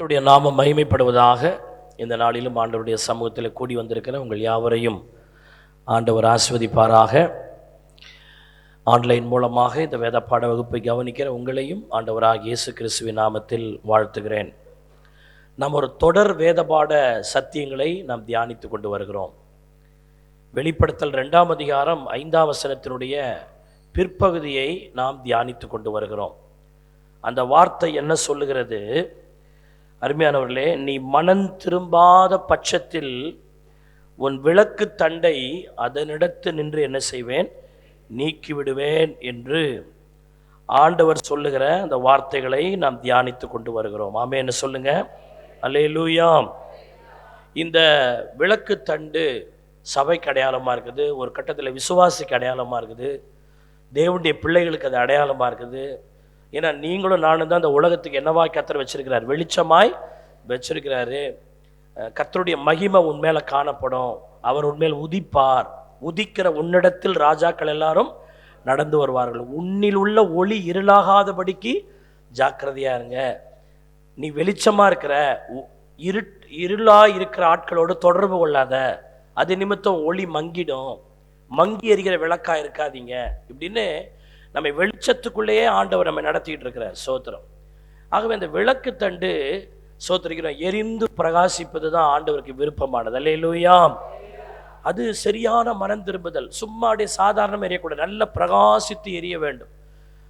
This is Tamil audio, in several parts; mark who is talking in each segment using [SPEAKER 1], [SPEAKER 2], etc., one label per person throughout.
[SPEAKER 1] கர்த்தருடைய நாமம் மகிமைப்படுவதாக. இந்த நாளிலும் ஆண்டவருடைய சமூகத்தில் கூடி வந்திருக்கிற உங்கள் யாவரையும் ஆண்டவர் ஆசீர்வதிப்பாராக. ஆன்லைன் மூலமாக இந்த வேத பாட வகுப்பை கவனிக்கிற உங்களையும் ஆண்டவராகிய இயேசு கிறிஸ்துவின் நாமத்தில் வாழ்த்துகிறேன். நாம் ஒரு தொடர் வேத பாட சத்தியங்களை நாம் தியானித்து கொண்டு வருகிறோம். வெளிப்படுத்தல் 2ஆம் அதிகாரம் 5ஆம் வசனத்தினுடைய பிற்பகுதியை நாம் தியானித்து கொண்டு வருகிறோம். அந்த வார்த்தை என்ன சொல்லுகிறது? அருமையானவர்களே, நீ மனம் திரும்பாத பட்சத்தில் உன் விளக்கு தண்டை அதனிடத்து நின்று என்ன செய்வேன்? நீக்கிவிடுவேன் என்று ஆண்டவர் சொல்லுகிற அந்த வார்த்தைகளை நாம் தியானித்து கொண்டு வருகிறோம். ஆமென் சொல்லுங்க. அல்லேலூயா. இந்த விளக்கு தண்டு சபைக்கு அடையாளமாக இருக்குது, ஒரு கட்டத்தில் விசுவாசிக்கு அடையாளமாக இருக்குது, தேவனுடைய பிள்ளைகளுக்கு அது அடையாளமாக இருக்குது. ஏன்னா நீங்களும் நானும் தான் அந்த உலகத்துக்கு என்னவாய் கர்த்தர் வச்சிருக்கிறார்? வெளிச்சமாய் வச்சிருக்கிறாரு. கர்த்தருடைய மகிமை உன்மேல காணப்படும். அவர் உன்மேல் உதிப்பார். உதிக்கிற உன்னிடத்தில் ராஜாக்கள் எல்லாரும் நடந்து வருவார்கள். உன்னில் உள்ள ஒளி இருளாகாதபடிக்கு ஜாக்கிரதையா இருங்க. நீ வெளிச்சமா இருக்கிற, இருளா இருக்கிற ஆட்களோடு தொடர்பு கொள்ளாத. அது நிமித்தம் ஒளி மங்கிடும். மங்கி எரிகிற விளக்கா இருக்காதீங்க இப்படின்னு நம்ம வெளிச்சத்துக்குள்ளேயே ஆண்டவர் நம்ம நடத்திட்டு இருக்கிறார். சோத்திரம். ஆகவே அந்த விளக்கு தண்டு சோத்திரிக்கிறோம் எரிந்து பிரகாசிப்பது தான் ஆண்டவருக்கு விருப்பமானது. அல்லேலூயா. அது சரியான மனம் திரும்புதல். சும்மாடைய சாதாரணமாக எரியக்கூடாது, நல்ல பிரகாசித்து எரிய வேண்டும்.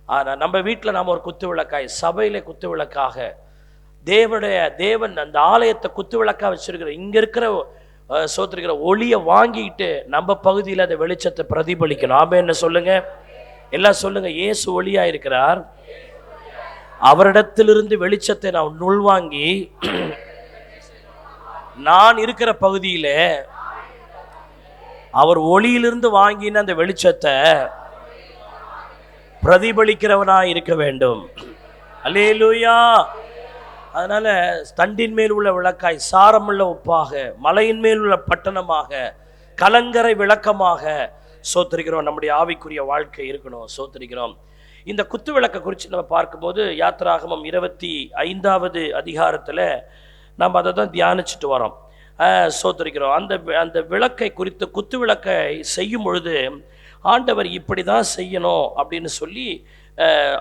[SPEAKER 1] ஆனால் நம்ம வீட்டில் நாம் ஒரு குத்து விளக்காய், சபையில குத்து விளக்காக, தேவன் அந்த ஆலயத்தை குத்து விளக்காக வச்சிருக்கிற இங்கே இருக்கிற சோத்திரிக்கிற ஒளியை வாங்கிட்டு நம்ம பகுதியில் அந்த வெளிச்சத்தை பிரதிபலிக்கணும். ஆமே என்ன சொல்லுங்க? எல்லாம் சொல்லுங்க. இயேசு ஒளியா இருக்கிறார். அவரிடத்திலிருந்து வெளிச்சத்தை நான் உள்வாங்கி நான் இருக்கிற பகுதியில அவர் ஒளியிலிருந்து வாங்கின அந்த வெளிச்சத்தை பிரதிபலிக்கிறவனாய் இருக்க வேண்டும். அல்லேலூயா. அதனால தண்டின் மேல் உள்ள விளக்காய், சாரமுள்ள உப்பாக, மலையின் மேல் உள்ள பட்டணமாக, கலங்கரை விளக்கமாக சோத்திரிக்கிறோம். நம்முடைய ஆவிக்குரிய வாழ்க்கை இருக்கணும். சோத்திரிக்கிறோம். இந்த குத்து விளக்கை குறித்து நம்ம பார்க்கும்போது யாத்திராகமம் 25வது அதிகாரத்தில் நம்ம அதை தான் தியானிச்சுட்டு வரோம். சோத்திரிக்கிறோம். அந்த விளக்கை குறித்து, குத்து விளக்கை செய்யும் பொழுது ஆண்டவர் இப்படி தான் செய்யணும் அப்படின்னு சொல்லி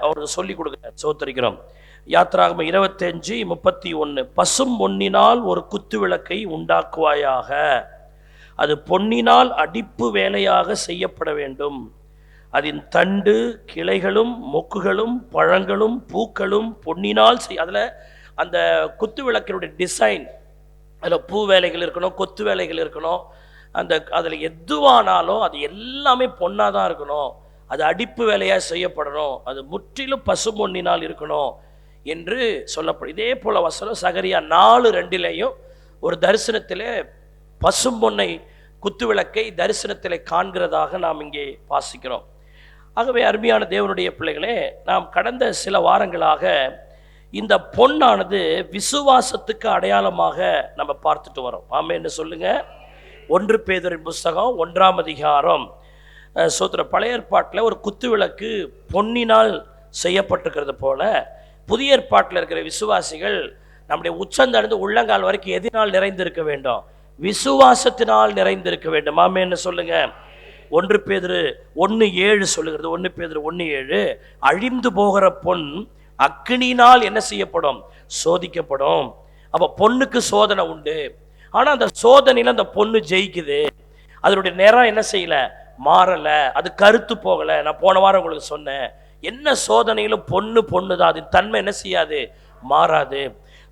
[SPEAKER 1] அவர் சொல்லி கொடுக்குறார். சோத்திரிக்கிறோம். யாத்திராகமம் 25:31 பசும் பொன்னினால் ஒரு குத்து விளக்கை உண்டாக்குவாயாக, அது பொன்னினால் அடிப்பு வேலையாக செய்யப்பட வேண்டும். அதன் தண்டு, கிளைகளும், மொக்குகளும், பழங்களும், பூக்களும் பொன்னினால் அதில் அந்த குத்து விளக்கினுடைய டிசைன், அதில் பூ வேலைகள் இருக்கணும், கொத்து வேலைகள் இருக்கணும். அதில் எதுவானாலும் அது எல்லாமே பொன்னாக தான் இருக்கணும். அது அடிப்பு வேலையாக செய்யப்படணும். அது முற்றிலும் பசு பொன்னினால் இருக்கணும் என்று சொல்லப்படும். இதே போல் வசனம் சகரியா 4:2 ஒரு தரிசனத்தில் பசும்பொன்னை குத்து விளக்கை தரிசனத்தில் காண்கிறதாக நாம் இங்கே வாசிக்கிறோம். ஆகவே அருமையான தேவனுடைய பிள்ளைகளே, நாம் கடந்த சில வாரங்களாக இந்த பொன்னானது விசுவாசத்துக்கு அடையாளமாக நம்ம பார்த்துட்டு வரோம். ஆமென்னு சொல்லுங்க. 1 பேதுருவின் புஸ்தகம் 1ஆம் அதிகாரம் சோத்திர பழைய ஏற்பாட்டில் ஒரு குத்து விளக்கு பொன்னினால் செய்யப்பட்டிருக்கிறது போல, புதிய ஏற்பாட்டில் இருக்கிற விசுவாசிகள் நம்முடைய உச்சந்தடைந்து உள்ளங்கால் வரைக்கும் எதினால் நிறைந்திருக்க வேண்டும்? விசுவாசத்தினால் நிறைந்திருக்க வேண்டும். ஆமென்னு சொல்லுங்க. 1 பேதுரு 1:7 சொல்லுகிறது. 1 பேதுரு 1:7 அழிந்து போகிற பொன் அக்கினியினால் என்ன செய்யப்படும்? சோதிக்கப்படும். அப்போ பொண்ணுக்கு சோதனை உண்டு. ஆனால் அந்த சோதனையில் அந்த பொண்ணு ஜெயிக்குது. அதனுடைய நிறம் என்ன செய்யல? மாறல. அது கருத்து போகல. நான் போன வாரம் உங்களுக்கு சொன்னேன், என்ன சோதனையிலும் பொண்ணு தான், அது தன்மை என்ன செய்யாது? மாறாது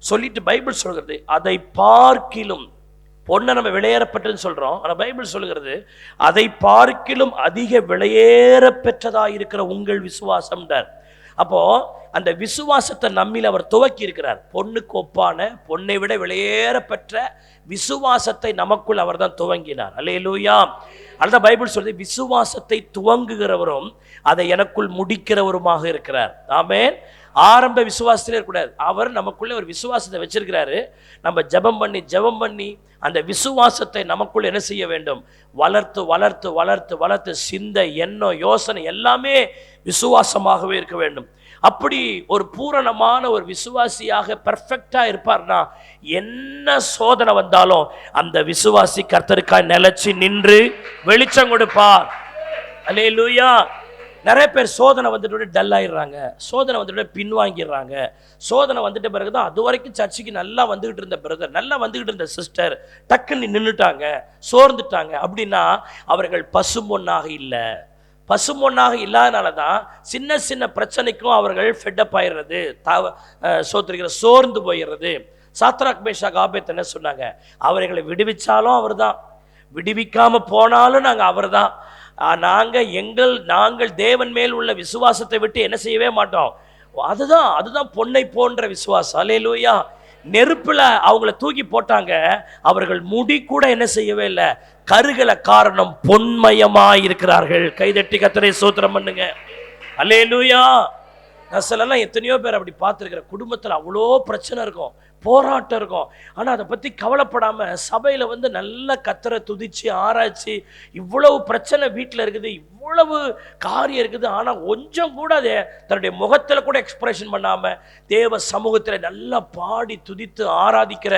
[SPEAKER 1] சொல்லிட்டு பைபிள் சொல்கிறது. அதை பார்க்கிலும், பொண்ணை நம்ம விலையேறப்பட்டதுன்னு சொல்றோம், ஆனால் பைபிள் சொல்லுகிறது அதை பார்க்கிலும் அதிக விலையேற பெற்றதாக இருக்கிற உங்கள் விசுவாசம். அப்போ அந்த விசுவாசத்தை நம்மில் அவர் துவக்கி இருக்கிறார். பொண்ணுக்கு ஒப்பான, பொண்ணை விட விலையேற பெற்ற விசுவாசத்தை நமக்குள் அவர் தான் துவங்கினார். அல்லேலூயா. அதுதான் பைபிள் சொல்றது, விசுவாசத்தை துவங்குகிறவரும் அதை எனக்குள் முடிக்கிறவருமாக இருக்கிறார். ஆமென். ஆரம்ப விசுவாசத்திலே இருக்கக்கூடாது. அவர் நமக்குள்ளே ஒரு விசுவாசத்தை வச்சிருக்கிறாரு. நம்ம ஜெபம் பண்ணி அந்த விசுவாசத்தை நமக்குள்ள என்ன செய்ய வேண்டும்? வளர்த்து வளர்த்து வளர்த்து வளர்த்து சிந்தை, எண்ணம், யோசனை எல்லாமே விசுவாசமாகவே இருக்க வேண்டும். அப்படி ஒரு பூரணமான ஒரு விசுவாசியாக பெர்ஃபெக்டா இருப்பார்னா என்ன சோதனை வந்தாலும் அந்த விசுவாசி கர்த்தருக்காய் நிலைச்சு நின்று வெளிச்சம் கொடுப்பார். அல்லேலூயா. நிறைய பேர் சோதனை வந்துட்டு டல் ஆயிடுறாங்க, சோதனை வந்துட்டு பின்வாங்கிடுறாங்க. சோதனை வந்துட்ட பிறகுதான் அது வரைக்கும் சர்ச்சைக்கு நல்லா வந்துகிட்டு இருந்த பிரதர், நல்லா வந்துகிட்டு இருந்த சிஸ்டர் டக்குன்னு நின்றுட்டாங்க, சோர்ந்துட்டாங்க. அப்படின்னா அவர்கள் பசும்பொன்னாக இல்லை. பசும்பொன்னாக இல்லாதனால தான் சின்ன சின்ன பிரச்சனைக்கும் அவர்கள் ஃபெட்டப் ஆயிடுறது, சோர்ந்து போயிடுறது. சாத்ராக் மேஷாக் ஆபேத் என்ன சொன்னாங்க? அவர்களை விடுவிச்சாலும் அவர் தான், விடுவிக்காம போனாலும் நாங்கள் அவர் தான். நாங்கள் தேவன் மேல் உள்ள விசுவாசத்தை விட்டு என்ன செய்யவே மாட்டோம். அதுதான் பொன்னை போன்ற விசுவாசம். அல்லேலூயா. நெருப்புல அவங்கள தூக்கி போட்டாங்க, அவர்கள் முடி கூட என்ன செய்யவே இல்லை, கருகல. காரணம் பொன்மயமாய் இருக்கிறார்கள். கைதட்டி கர்த்தரை ஸ்தோத்திரம் பண்ணுங்க. அல்லேலூயா. நான் சிலலாம் எத்தனையோ பேர் அப்படி பார்த்துருக்கிறேன். குடும்பத்தில் அவ்வளோ பிரச்சனை இருக்கும், போராட்டம் இருக்கும், ஆனால் அதை பற்றி கவலைப்படாமல் சபையில் வந்து நல்ல கர்த்தரை துதிச்சு ஆராய்ச்சி, இவ்வளவு பிரச்சனை வீட்டில் இருக்குது, இவ்வளவு காரியம் இருக்குது, ஆனால் கொஞ்சம் கூட அதை தன்னுடைய முகத்தில் கூட எக்ஸ்பிரஷன் பண்ணாமல் தேவ சமூகத்தில் நல்லா பாடி துதித்து ஆராதிக்கிற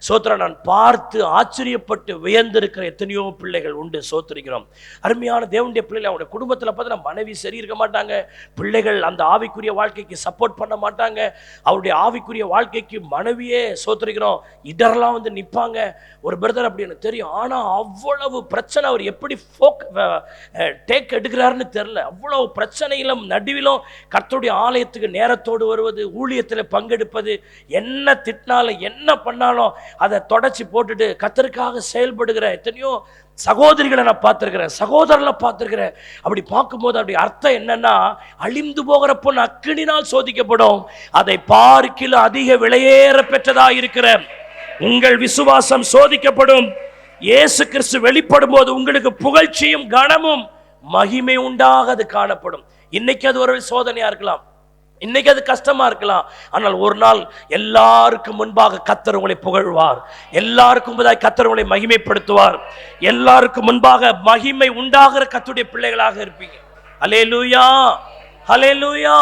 [SPEAKER 1] சோத்திரம் நான் பார்த்து ஆச்சரியப்பட்டு வியந்திருக்கிற எத்தனையோ பிள்ளைகள் உண்டு. சோத்திரிக்கிறோம். அருமையான தேவனுடைய பிள்ளைகள், அவருடைய குடும்பத்தில் பார்த்தா மனைவி சரி இருக்க மாட்டாங்க, பிள்ளைகள் அந்த ஆவிக்குரிய வாழ்க்கைக்கு சப்போர்ட் பண்ண மாட்டாங்க, அவருடைய ஆவிக்குரிய வாழ்க்கைக்கு மனைவியே சோத்திரிக்கிறோம் இடரெல்லாம் வந்து நிற்பாங்க. ஒரு பிரதர் அப்படி எனக்கு தெரியும், ஆனால் அவ்வளவு பிரச்சனை, அவர் எப்படி டேக் எடுக்கிறாருன்னு தெரியல. அவ்வளவு பிரச்சனையிலும் நடுவிலும் கர்த்தருடைய ஆலயத்துக்கு நேரத்தோடு வருவது, ஊழியத்தில் பங்கெடுப்பது, என்ன திட்டினாலும் என்ன பண்ணாலும் அதை தொடச்சி போட்டுட்டு கர்த்தருக்காக செயல்படுகிற எத்தனையோ சகோதரிகளை நான் பார்த்துருக்கிறேன், சகோதரர்களை பார்த்துருக்கிறேன். அப்படி பார்க்கும்போது அப்படி அர்த்தம் என்னன்னா, அழிந்து போகிற பொன் அக்கினினால் சோதிக்கப்படும், அதை பார்க்கிலும் அதிக விலையேற பெற்றதா இருக்கிற உங்கள் விசுவாசம் சோதிக்கப்படும். இயேசு கிறிஸ்து வெளிப்படும் போது உங்களுக்கு புகழ்ச்சியும் கனமும் மகிமை உண்டாக அது காணப்படும். இன்னைக்கு அது ஒரு சோதனையா இருக்கலாம், இன்னைக்கு அது கஷ்டமா இருக்கலாம், ஆனால் ஒரு நாள் எல்லாருக்கும் முன்பாக கர்த்தர் உங்களை புகழ்வார், எல்லாருக்கும் முன்பாக கர்த்தர் உங்களை மகிமைப்படுத்துவார், எல்லாருக்கும் முன்பாக மகிமை உண்டாகிற கர்த்தருடைய பிள்ளைகளாக இருப்பீங்க. அல்லேலூயா, அல்லேலூயா.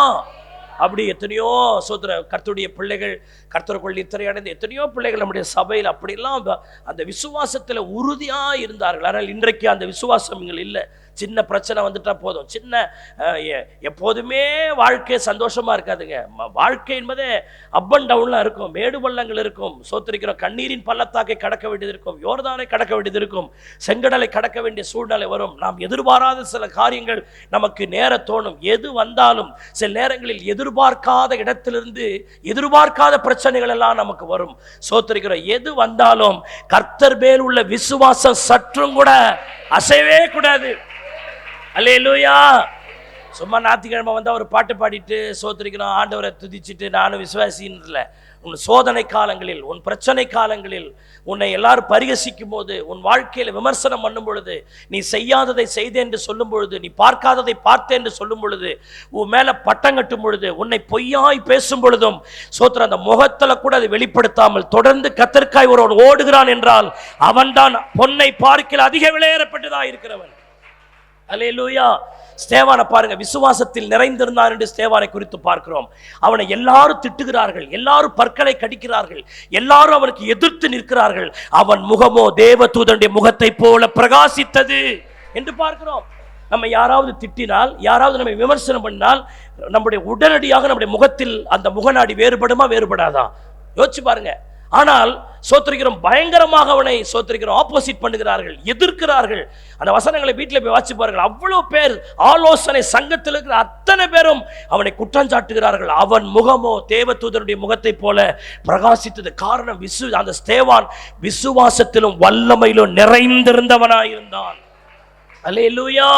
[SPEAKER 1] அப்படி எத்தனையோ சோதர கர்த்தருடைய பிள்ளைகள், கர்த்தருக்குள் நித்திரை அடைந்த எத்தனையோ பிள்ளைகள் நம்முடைய சபையில் அப்படிலாம் அந்த விசுவாசத்தில் உறுதியாக இருந்தார்கள். ஆனால் இன்றைக்கு அந்த விசுவாசம் இல்லை. சின்ன பிரச்சனை வந்துட்டா போதும், சின்ன எப்போதுமே வாழ்க்கை சந்தோஷமா இருக்காதுங்க. வாழ்க்கை என்பதே அப் அண்ட் டவுன்லாம் இருக்கும், மேடு பள்ளங்கள் இருக்கும். சோத்திரிக்கிறோம். கண்ணீரின் பள்ளத்தாக்கை கடக்க வேண்டியது இருக்கும், யோர்தானை கடக்க வேண்டியது இருக்கும், செங்கடலை கடக்க வேண்டிய சூழ்நிலை வரும். நாம் எதிர்பாராத சில காரியங்கள் நமக்கு நேர தோணும். எது வந்தாலும் சில நேரங்களில் எதிர்பார்க்காத இடத்திலிருந்து எதிர்பார்க்காத பிரச்சனைகள் எல்லாம் நமக்கு வரும். சோத்திரிக்கிறோம். எது வந்தாலும் கர்த்தர் மேல் உள்ள விசுவாசம் சற்றும் கூட அசைவே கூடாது. அல்லேலூயா. சும்மா ஞாயிற்றுக்கிழமை வந்தால் ஒரு பாட்டு பாடிட்டு சோத்திரிக்கிறோம், ஆண்டவரை துதிச்சுட்டு நானும் விசுவாசின்னு இல்லை. உன் சோதனை காலங்களில், உன் பிரச்சனை காலங்களில், உன்னை எல்லாரும் பரிகசிக்கும் போது, உன் வாழ்க்கையில் விமர்சனம் பண்ணும் பொழுது, நீ செய்யாததை செய்தேன் என்று சொல்லும் பொழுது, நீ பார்க்காததை பார்த்தேன் என்று சொல்லும் பொழுது, உன் மேலே பட்டம் கட்டும் பொழுது, உன்னை பொய்யாய் பேசும் பொழுதும் சோத்திரம் அந்த முகத்தில் கூட அதை வெளிப்படுத்தாமல் தொடர்ந்து கர்த்தருக்காய் ஒருவன் ஓடுகிறான் என்றால் அவன்தான் பொன்னை பார்க்கில் அதிக விலையேறப்பட்டதாக இருக்கிறவன். அல்லேலூயா. ஸ்தேவானை பாருங்க, விசுவாசத்தில் நிறைந்திருந்தான் என்று ஸ்தேவானை குறித்து பார்க்கிறோம். அவனை எல்லாரும் திட்டுகிறார்கள், எல்லாரும் பற்களை கடிக்கிறார்கள், எல்லாரும் அவனுக்கு எதிர்த்து நிற்கிறார்கள். அவன் முகமோ தேவதூதனுடைய முகத்தை போல பிரகாசித்தது என்று பார்க்கிறோம். நம்ம யாராவது திட்டினால், யாராவது நம்ம விமர்சனம் பண்ணால், நம்முடைய உடனடியாக நம்முடைய முகத்தில் அந்த முகநாடி வேறுபடுமா வேறுபடாதா? யோசிச்சு பாருங்க. ஆனால் சோத்திரிக்கிறோம், பயங்கரமாக அவனை சோத்திரிக்கிறோம் ஆப்போசிட் பண்ணுகிறார்கள், எதிர்க்கிறார்கள். அந்த வசனங்களை வீட்டில் போய் வாசி பாருங்கள். அவ்வளவு பேர் ஆலோசனை சங்கத்தில் இருக்கிற அத்தனை பேரும் அவனை குற்றஞ்சாட்டுகிறார்கள். அவன் முகமோ தேவதூதனுடைய முகத்தை போல பிரகாசித்தது. காரணம், அந்த ஸ்தேவான் விசுவாசத்திலும் வல்லமையிலும் நிறைந்திருந்தவனாயிருந்தான். அல்லேலூயா.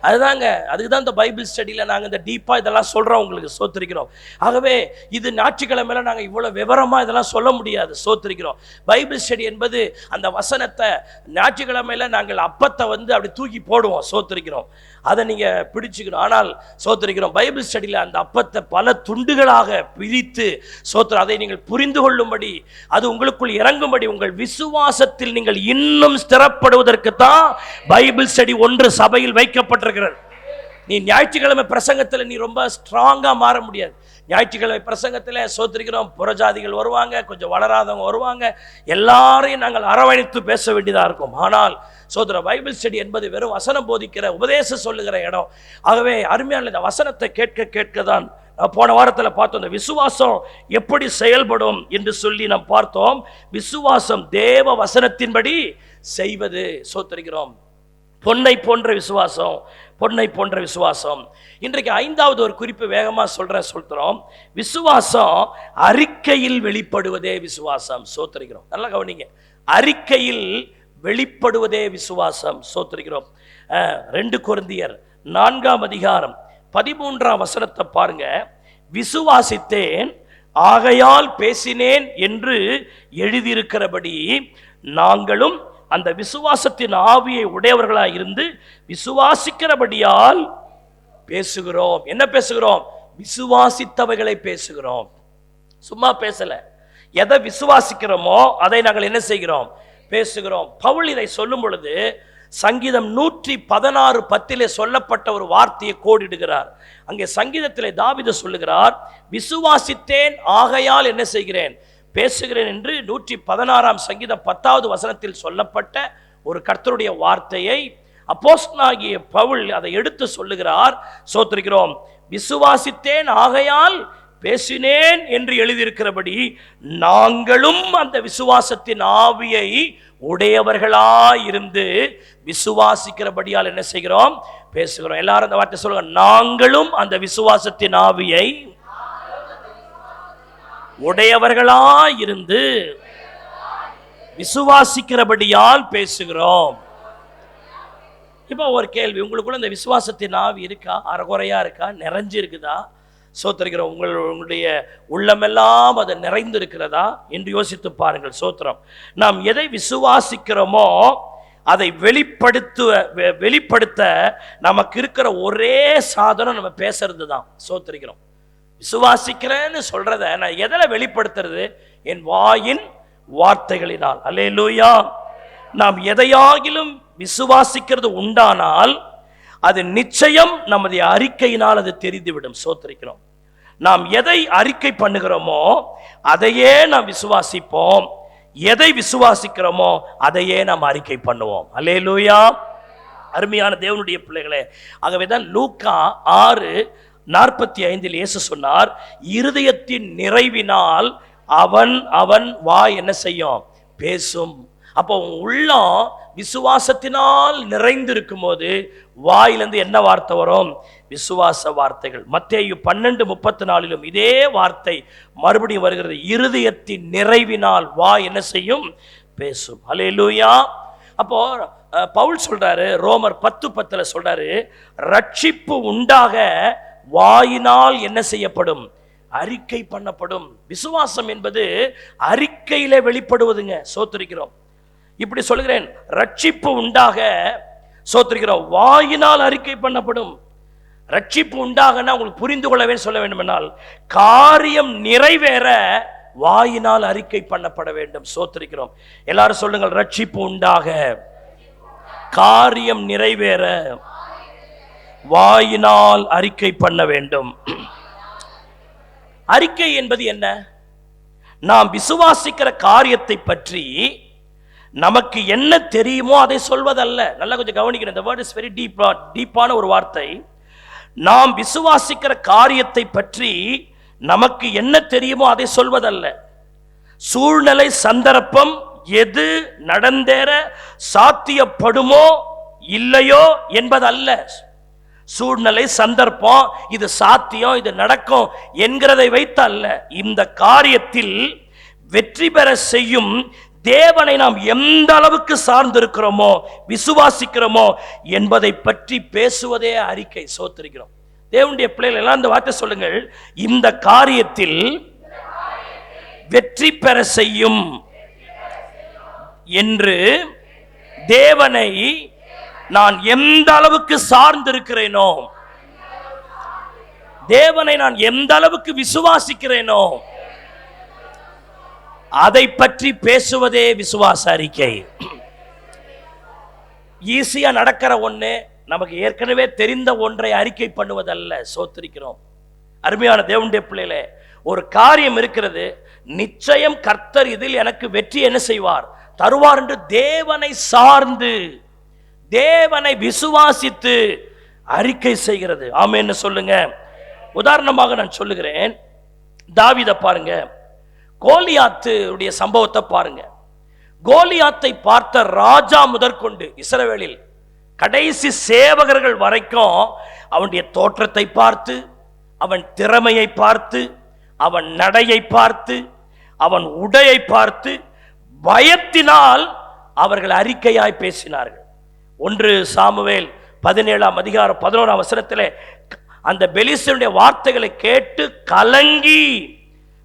[SPEAKER 1] அதுதாங்க, அதுக்கு தான் இந்த பைபிள் ஸ்டடியில் நாங்கள் இந்த டீப்பாக இதெல்லாம் சொல்கிறோம், உங்களுக்கு சோத்திரிக்கிறோம். ஆகவே இது ஞாயிற்றுக்கிழமையில நாங்கள் இவ்வளோ விவரமாக இதெல்லாம் சொல்ல முடியாது. சோத்திரிக்கிறோம். பைபிள் ஸ்டடி என்பது அந்த வசனத்தை ஞாயிற்றுக்கிழமையில் நாங்கள் அப்பத்தை வந்து அப்படி தூக்கி போடுவோம். சோத்திரிக்கிறோம். அதை நீங்கள் பிடிச்சிக்கணும். ஆனால் சோத்திரிக்கிறோம், பைபிள் ஸ்டடியில் அந்த அப்பத்தை பல துண்டுகளாக பிரித்து சோத்திரம் அதை நீங்கள் புரிந்து கொள்ளும்படி, அது உங்களுக்குள் இறங்கும்படி, உங்கள் விசுவாசத்தில் நீங்கள் இன்னும் ஸ்திரப்படுவதற்கு தான் பைபிள் ஸ்டடி ஒன்று சபையில் வைக்கப்பட்டிருக்கிறது. நீ ஞாயிற்றுக்கிழமை பிரசங்கத்தில் நீ ரொம்ப ஸ்ட்ராங்கா மாற முடியாது. ஞாயிற்றுக்கிழமை பிரசங்கத்தில் சோத்திரிக்கிறோம், புறஜாதிகள் வருவாங்க, கொஞ்சம் வளராதவங்க வருவாங்க, எல்லாரையும் நாங்கள் அரவணைத்து பேச வேண்டியதாக இருக்கும். ஆனால் சோதர பைபிள் ஸ்டடி என்பது வெறும் வசனம் போதிக்கிற உபதேசம் சொல்லுகிற இடம். ஆகவே அருமையான இந்த வசனத்தை கேட்க கேட்க தான் போன வாரத்தில் பார்த்தோம் இந்த விசுவாசம் எப்படி செயல்படும் என்று சொல்லி நாம் பார்த்தோம். விசுவாசம் தேவ வசனத்தின்படி செய்வது. சோத்திரிக்கிறோம், பொன்னை போன்ற விசுவாசம், பொன்னை போன்ற விசுவாசம். இன்றைக்கு ஐந்தாவது ஒரு குறிப்பு வேகமாக சொல்கிறோம். விசுவாசம் அறிக்கையில் வெளிப்படுவதே விசுவாசம். சோத்திரிக்கிறோம், நல்லா கவனிங்க, அறிக்கையில் வெளிப்படுவதே விசுவாசம். சோத்திரிக்கிறோம். 2 கொரிந்தியர் 4ஆம் அதிகாரம் 13ஆம் வசனத்தை பாருங்க. விசுவாசித்தேன் ஆகையால் பேசினேன் என்று எழுதியிருக்கிறபடி நாங்களும் அந்த விசுவாசத்தின் ஆவியை உடையவர்களாக இருந்து விசுவாசிக்கிறபடியால் பேசுகிறோம். என்ன பேசுகிறோம்? விசுவாசித்தவைகளை பேசுகிறோம். சும்மா பேசல, எதை விசுவாசிக்கிறோமோ அதை நாங்கள் என்ன செய்கிறோம்? பேசுகிறோம். பவுல் இதை சொல்லும் பொழுது சங்கீதம் 116:10 சொல்லப்பட்ட ஒரு வார்த்தையை கோடிடுகிறார். அங்கே சங்கீதத்திலே தாவீது சொல்லுகிறார், விசுவாசித்தேன் ஆகையால் என்ன செய்கிறேன்? பேசுகிறேன் என்று 116ஆம் சங்கீதம் 10வது வசனத்தில் சொல்லப்பட்ட ஒரு கர்த்தருடைய வார்த்தையை அப்போஸ்தலனாகிய பவுல் அதை எடுத்து சொல்லுகிறார். சோத்திரிக்கிறோம், விசுவாசித்தேன் ஆகையால் பேசினேன் என்று எழுதியிருக்கிறபடி நாங்களும் அந்த விசுவாசத்தின் ஆவியை உடையவர்களாயிருந்து விசுவாசிக்கிறபடியால் என்ன செய்கிறோம்? பேசுகிறோம். எல்லாரும் அந்த வார்த்தை சொல்லுங்க, நாங்களும் அந்த விசுவாசத்தின் ஆவியை உடையவர்களாயிருந்து விசுவாசிக்கிறபடியால் பேசுகிறோம். இப்போ ஒரு கேள்வி, உங்களுக்குள்ள இந்த விசுவாசத்தின் ஆவி இருக்கா? அறகுறையா இருக்கா? நிறைஞ்சு இருக்குதா? சோத்திரிக்கிறோம், உங்களுடைய உள்ளமெல்லாம் அது நிறைந்து இருக்கிறதா என்று யோசித்து பாருங்கள். சோத்திரம், நாம் எதை விசுவாசிக்கிறோமோ அதை வெளிப்படுத்த நமக்கு இருக்கிற ஒரே சாதனம் நம்ம பேசுறது தான். சோத்திரிக்கிறோம், விசுவாசிக்கிறேன்னு சொல்றத நான் எதில் வெளிப்படுத்துறது? என் வாயின் வார்த்தைகளினால். அல்லேலூயா. நாம் எதையாகிலும் விசுவாசிக்கிறது உண்டானால் அது நிச்சயம் நமது அறிக்கையினால் அது தெரிந்துவிடும். சோத்திரிக்கிறோம், நாம் எதை அறிக்கை பண்ணுகிறோமோ அதையே நாம் விசுவாசிப்போம், எதை விசுவாசிக்கிறோமோ அதையே நாம் அறிக்கை பண்ணுவோம். அல்லேலூயா. அருமையான தேவனுடைய பிள்ளைகளே, ஆகவேதான் லூக்கா 6:45 இயேசு சொன்னார், இருதயத்தின் நிறைவினால் அவன் வாய் என்ன செய்யும்? பேசும். அப்போ உள்ளம் விசுவாசத்தினால் நிறைந்திருக்கும் போது வாயிலிருந்து என்ன வார்த்தை வரும்? விசுவாச வார்த்தைகள். மத்தேயு 12:34 இதே வார்த்தை மறுபடியும் வருகிறது, இருதயத்தின் நிறைவினால் வாய் என்ன செய்யும்? பேசும். அல்லேலூயா. அப்போ பவுல் சொல்றாரு, ரோமர் 10:10 சொல்றாரு, ரட்சிப்பு உண்டாக வாயினால் என்ன செய்யப்படும்? அறிக்கை பண்ணப்படும். விசுவாசம் என்பது அறிக்கையில வெளிப்படுவதுங்க. சோத்திரிக்கிறோம், இப்படி சொல்கிறேன், ரட்சிப்பு உண்டாக, சோத்திரிக்கிறோம், வாயினால் அறிக்கை பண்ணப்படும். ரட்சிப்பு உண்டாகனா உங்களுக்கு புரிந்து கொள்ளவே சொல்ல வேண்டும் என்றால் காரியம் நிறைவேற வாயினால் அறிக்கை பண்ணப்பட வேண்டும். சோத்திரிக்கிறோம், எல்லாரும் சொல்லுங்கள், ரட்சிப்பு உண்டாக, காரியம் நிறைவேற வாயினால் அறிக்கை பண்ண வேண்டும். அறிக்கை என்பது என்ன? நாம் விசுவாசிக்கிற காரியத்தை பற்றி நமக்கு என்ன தெரியுமோ அதை சொல்வதல்ல. நல்லா கொஞ்சம் கவனிக்கணும், இந்த வேர்ட் இஸ் வெரி டீப்பான ஒரு வார்த்தை. நாம் விசுவாசிக்கிற காரியத்தை பற்றி நமக்கு என்ன தெரியுமோ அதை சொல்வதல்ல. சூழ்நிலை சந்தர்ப்பம் எது நடந்தேற சாத்தியப்படுமோ இல்லையோ என்பதல்ல. சூழ்நிலை சந்தர்ப்பம் இது சாத்தியம், இது நடக்கும் என்கிறதை வைத்து அல்ல. இந்த காரியத்தில் வெற்றி பெற செய்யும் தேவனை நாம் எந்த அளவுக்கு சார்ந்திருக்கிறோமோ, விசுவாசிக்கிறோமோ என்பதை பற்றி பேசுவதே அறிக்கை. சோத்திரிக்கிறோம், தேவனுடைய பிள்ளைகள் எல்லாம் இந்த வார்த்தை சொல்லுங்கள், இந்த காரியத்தில் வெற்றி பெற செய்யும் என்று தேவனை நான் எந்த அளவுக்கு சார்ந்திருக்கிறேனோ, தேவனை நான் எந்த அளவுக்கு விசுவாசிக்கிறேனோ அதை பற்றி பேசுவதே விசுவாச அறிக்கை. ஈஸியா நடக்கிற ஒண்ணு, நமக்கு ஏற்கனவே தெரிந்த ஒன்றை அறிக்கை பண்ணுவதல்ல. சோத்திரிக்கிறோம். அருமையான தேவனுடைய பிள்ளைகளே, ஒரு காரியம் இருக்கிறது, நிச்சயம் கர்த்தர் இதில் எனக்கு வெற்றி என்ன செய்வார், தருவார் என்று தேவனை சார்ந்து தேவனை விசுவாசித்து அறிக்கை செய்கிறது. ஆமென்னு சொல்லுங்க. உதாரணமாக நான் சொல்லுகிறேன். தாவீதை பாருங்க, கோலியாத்து உடைய சம்பவத்தை பாருங்க. கோலியாத்தை பார்த்த ராஜா முதற்கொண்டு இஸ்ரவேலில் கடைசி சேவகர்கள் வரைக்கும் அவனுடைய தோற்றத்தை பார்த்து, அவன் திறமையை பார்த்து, அவன் நடையை பார்த்து, அவன் உடையை பார்த்து பயத்தினால் அவர்கள் அறிக்கையாய் பேசினார்கள். 1 சாமுவேல் 17:11 அந்த பெலிஸ்தருடைய வார்த்தைகளை கேட்டு கலங்கி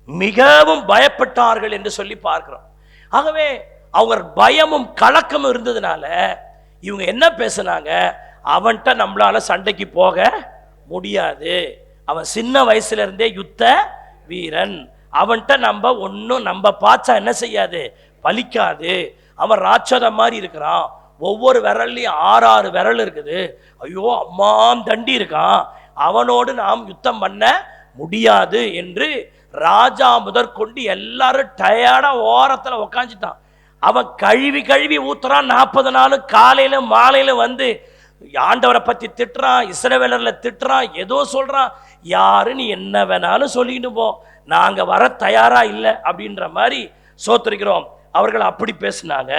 [SPEAKER 1] மிகவும் பயப்பட்டார்கள் என்று சொல்லி பார்க்கிறோம். ஆகவே அவங்க பயமும் கலக்கமும் இருந்ததுனால இவங்க என்ன பேசினாங்க, அவன்கிட்ட நம்மளால சண்டைக்கு போக முடியாது, அவன் சின்ன வயசுல இருந்தே யுத்த வீரன், அவன்கிட்ட நம்ம ஒன்னும் நம்ம பாச்சா என்ன செய்யாது, பலிக்காது, அவன் ராட்சதம் மாதிரி இருக்கிறான், ஒவ்வொரு விரல்லையும் 6 விரல் இருக்குது, ஐயோ அம்மாம் தண்டி இருக்கான், அவனோடு நாம் யுத்தம் பண்ண முடியாது என்று ராஜா முதற்கொண்டு எல்லாரும் டயர்டா ஓரத்துல உக்காந்துட்டான். அவன் கழுவி கழுவி ஊத்துறான். 40 நாள் காலையில மாலையில வந்து ஆண்டவரை பத்தி திட்டுறான், இஸ்ரவேலர்ல திட்டுறான், ஏதோ சொல்றான். யாரு நீ என்ன வேணாலும் சொல்லிட்டு போ, நாங்க வர தயாரா இல்லை அப்படின்ற மாதிரி சோத்திருக்கிறோம். அவர்கள் அப்படி பேசினாங்க.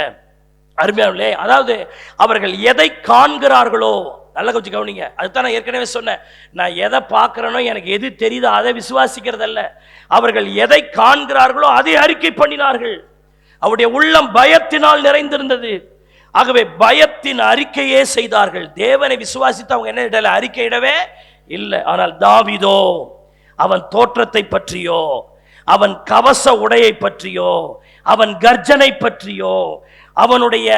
[SPEAKER 1] அருமையானே, அதாவது அவர்கள் எதை காண்கிறார்களோ, நல்ல கொஞ்சம் கவனிங்க, அதுதான் நான் ஏற்கனவே சொன்னேன், நான் எதை பார்க்கிறேனோ எனக்கு எது தெரியுதோ அதை விசுவாசிக்கிறதல்ல, அவர்கள் எதை காண்கிறார்களோ அதை அறிக்கை பண்ணினார்கள். அவருடைய உள்ளம் பயத்தினால் நிறைந்திருந்தது. ஆகவே பயத்தின் அறிக்கையே செய்தார்கள். தேவனை விசுவாசித்து அவங்க என்ன இடல அறிக்கையிடவே இல்லை. ஆனால் தாவீதோ அவன் தோற்றத்தை பற்றியோ, அவன் கவச உடையை பற்றியோ, அவன் கர்ஜனை பற்றியோ, அவனுடைய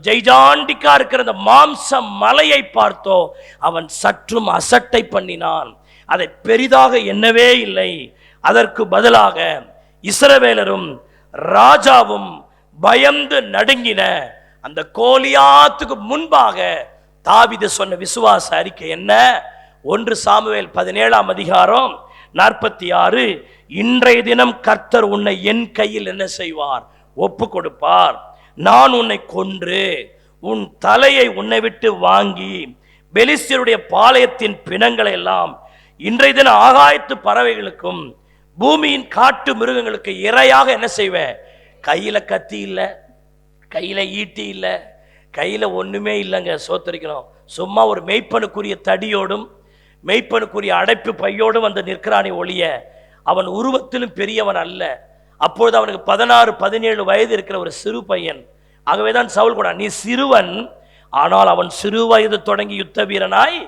[SPEAKER 1] ஜெய்ஜாண்டிக்கா இருக்கிற அந்த மாம்ச மலையை பார்த்தோ அவன் சற்றும் அசட்டை பண்ணினான். அதை பெரிதாக எண்ணவே இல்லை. அதற்கு பதிலாக இஸ்ரவேலரும் ராஜாவும் பயந்து நடுங்கின. அந்த கோலியாத்துக்கு முன்பாக தாவீது சொன்ன விசுவாச அறிக்கை என்ன? 1 சாமுவேல் 17:46, இன்றைய தினம் கர்த்தர் உன்னை என் கையில் என்ன செய்வார், ஒப்பு கொடுப்பார். நான் உன்னை கொன்று உன் தலையை உன்னை விட்டு வாங்கி பெலிஸ்தருடைய பாளையத்தின் பிணங்களை எல்லாம் இன்றைய தினம் ஆகாயத்து பறவைகளுக்கும் பூமியின் காட்டு மிருகங்களுக்கு இரையாக என்ன செய்வேன். கையில கத்தி இல்லை, கையில ஈட்டி இல்லை, கையில ஒண்ணுமே இல்லைங்க. சோத்தரிக்கிறோம். சும்மா ஒரு மெய்ப்பனுக்குரிய தடியோடும் மெய்ப்பனுக்குரிய அடைப்பு பையோடும் வந்து நிற்கிறானே ஒழிய அவன் உருவத்திலும் பெரியவன் அல்ல. அப்பொழுது அவனுக்கு 16-17 வயது இருக்கிற ஒரு சிறு பையன். ஆகவேதான் சவுல் கூட, நீ சிறுவன், ஆனால் அவன் சிறு வயது தொடங்கி யுத்த வீரனாய்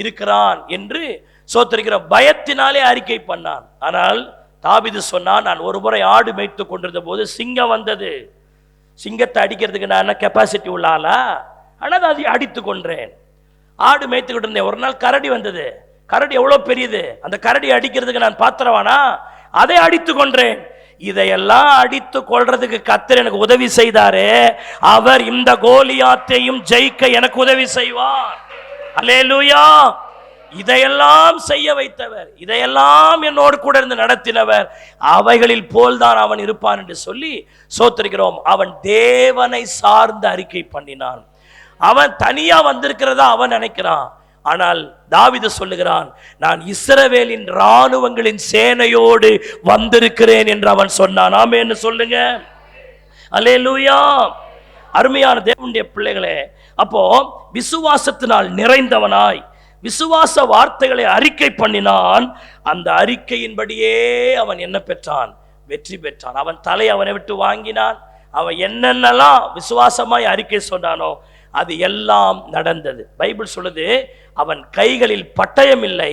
[SPEAKER 1] இருக்கிறான் என்று சோத்தரிக்கிற பயத்தினாலே அறிக்கை பண்ணான். ஆனால் தாவீது சொன்னான், நான் ஒரு முறை ஆடு மேய்த்து கொண்டிருந்த போது சிங்கம் வந்தது. சிங்கத்தை அடிக்கிறதுக்கு நான் என்ன கெப்பாசிட்டி உள்ளாலா? ஆனால் அதை அடித்து கொன்றேன். ஆடு மேய்த்துக்கிட்டு இருந்தேன். ஒரு நாள் கரடி வந்தது. கரடி எவ்வளோ பெரியது, அந்த கரடி அடிக்கிறதுக்கு நான் பாத்திரவானா? அதை அடித்து கொன்றேன். இதையெல்லாம் அடித்து கொள்றதுக்கு கர்த்தர் எனக்கு உதவி செய்தாரே, அவர் இந்த கோலியாத்தையும் ஜெயிக்க எனக்கு உதவி செய்வார். அல்லேலூயா. இதையெல்லாம் செய்ய வைத்தவர், இதையெல்லாம் என்னோடு கூட இருந்து நடத்தினவர், அவைகளில் போல்தான் அவன் இருப்பான் என்று சொல்லி சோத்திருக்கிறோம். அவன் தேவனை சார்ந்த அறிக்கை பண்ணினான். அவன் தனியா வந்திருக்கிறதா அவன் நினைக்கிறான். ஆனால் தாவீது சொல்லுகிறான், நான் இஸ்ரவேலின் இராணுவங்களின் சேனையோடு வந்திருக்கிறேன் என்று அவன் சொன்னான். ஆமென்னு சொல்லுங்க. அல்லேலூயா. அருமையான தேவனுடைய பிள்ளைகளே, அப்போ விசுவாசத்தினால் நிறைந்தவனாய் விசுவாச வார்த்தைகளை அறிக்கை பண்ணினான். அந்த அறிக்கையின்படியே அவன் என்ன பெற்றான்? வெற்றி பெற்றான். அவன் தலை அவனை விட்டு வாங்கினான். அவன் என்னென்னலாம் விசுவாசமாய் அறிக்கை சொன்னானோ அது எல்லாம் நடந்தது. பைபிள் சொல்லுது, அவன் கைகளில் பட்டயம் இல்லை,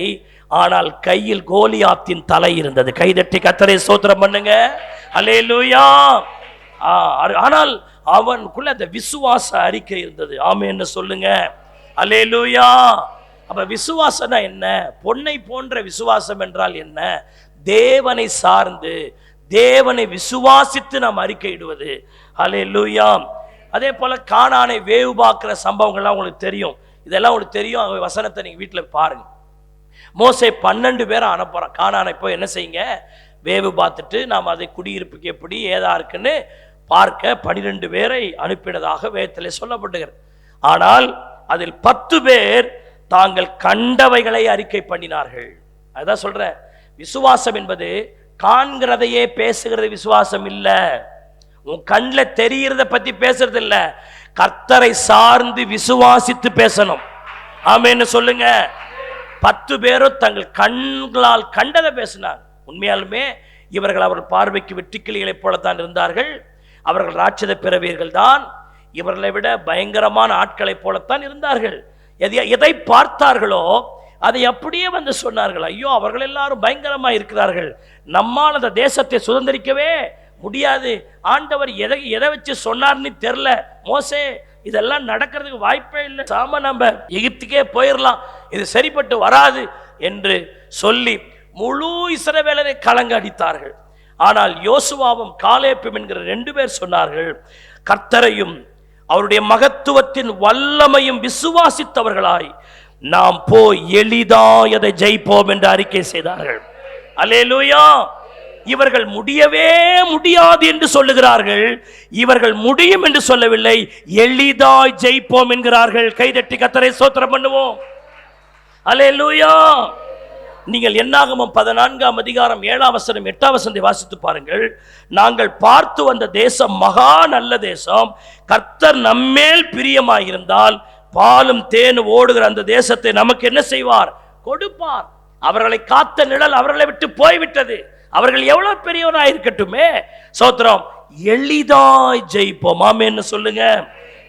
[SPEAKER 1] ஆனால் கையில் கோலியாத்தின் தலை இருந்தது. கைதட்டி கர்த்தரை ஸ்தோத்திரம் பண்ணுங்க. அல்லேலூயா. ஆனால் அவனுக்குள்ள அந்த விசுவாச அறிக்கை இருந்தது. ஆமென்னு சொல்லுங்க. அல்லேலூயா. அப்ப விசுவாசம்னா என்ன? பொன்னை போன்ற விசுவாசம் என்றால் என்ன? தேவனை சார்ந்து தேவனை விசுவாசித்து நாம் அறிக்கையிடுவது. அல்லேலூயா. அதே போல கானானை வேவு பார்க்கிற சம்பவங்கள்லாம் உங்களுக்கு தெரியும். இதெல்லாம் உங்களுக்கு தெரியும். வசனத்தை நீங்கள் வீட்டில் பாருங்க. மோசே 12 பேரை அனுப்புகிறான். கானானை போய் என்ன செய்யுங்க, வேவு பார்த்துட்டு நாம் அதை குடியிருப்புக்கு எப்படி ஏதா இருக்குன்னு பார்க்க 12 பேரை அனுப்பினதாக வேதத்திலே சொல்லப்பட்டுகிறது. ஆனால் அதில் 10 பேர் தாங்கள் கண்டவைகளை அறிக்கை பண்ணினார்கள். அதான் சொல்றேன், விசுவாசம் என்பது காண்கிறதையே பேசுகிறது விசுவாசம் இல்ல. உன் கண்ணில் தெரிகிறத பத்தி பேசுறது இல்ல, கர்த்தரை சார்ந்து விசுவாசித்து பேசணும். ஆமென்னு சொல்லுங்க. 10 பேரும் தங்கள் கண்களால் கண்டதை பேசினாங்க. உண்மையாலுமே இவர்கள் அவர்கள் பார்வைக்கு வெட்டுக்கிளிகளைப் போலத்தான் இருந்தார்கள். அவர்கள் ராட்சத பிறவியர்கள் தான். இவர்களை விட பயங்கரமான ஆட்களைப் போலத்தான் இருந்தார்கள். எதை பார்த்தார்களோ அதை அப்படியே வந்து சொன்னார்கள். ஐயோ, அவர்கள் எல்லாரும் பயங்கரமா இருக்கிறார்கள், நம்மால் அந்த தேசத்தை சுதந்திரிக்கவே முடியாது. ஆண்டவர் எதை வச்சு சொன்னார்னு தெரியல. மோசே, இதெல்லாம் நடக்கிறதுக்கு வாய்ப்பே இல்லை, சாம நம்ம எகிப்துக்கே போயிடலாம், இது சரிப்பட்டு வராது என்று சொல்லி முழு இஸ்ரவேலரை கலங்க அடித்தார்கள். ஆனால் யோசுவாவும் காலேப்பும் என்கிற 2 பேர் சொன்னார்கள், கர்த்தரையும் அவருடைய மகத்துவத்தின் வல்லமையும் விசுவாசித்தவர்களாய் நாம் போய் எளிதாய் அதை ஜெயிப்போம் என்று அறிக்கை செய்தார்கள். அல்லேலூயா. இவர்கள் முடியவே முடியாது என்று சொல்லுகிறார்கள், இவர்கள் முடியும் என்று சொல்லவில்லை, எளிதாய் ஜெயிப்போம் என்கிறார்கள். கைதட்டி கர்த்தரை ஸ்தோத்திரம் பண்ணுவோம். அல்லேலூயா. நீங்கள் என்னாகமம் 14ஆம் அதிகாரம் 7ஆம் வசனம் 8ஆம் வசனத்தை வாசித்து பாருங்கள். நாங்கள் பார்த்து வந்த தேசம் மகா நல்ல தேசம், கர்த்தர் நம்மேல் பிரியமாயிருந்தால் பாலும் தேனும் ஓடுகிற அந்த தேசத்தை நமக்கு என்ன செய்வார், கொடுப்பார். அவர்களை காத்த நிழல் அவர்களை விட்டு போய்விட்டது. அவர்கள் எவ்வளவு பெரியவராய் இருக்கட்டுமே, சோத்திரம், எளிதாய் ஜெயிப்போம். ஆமென்னு சொல்லுங்க.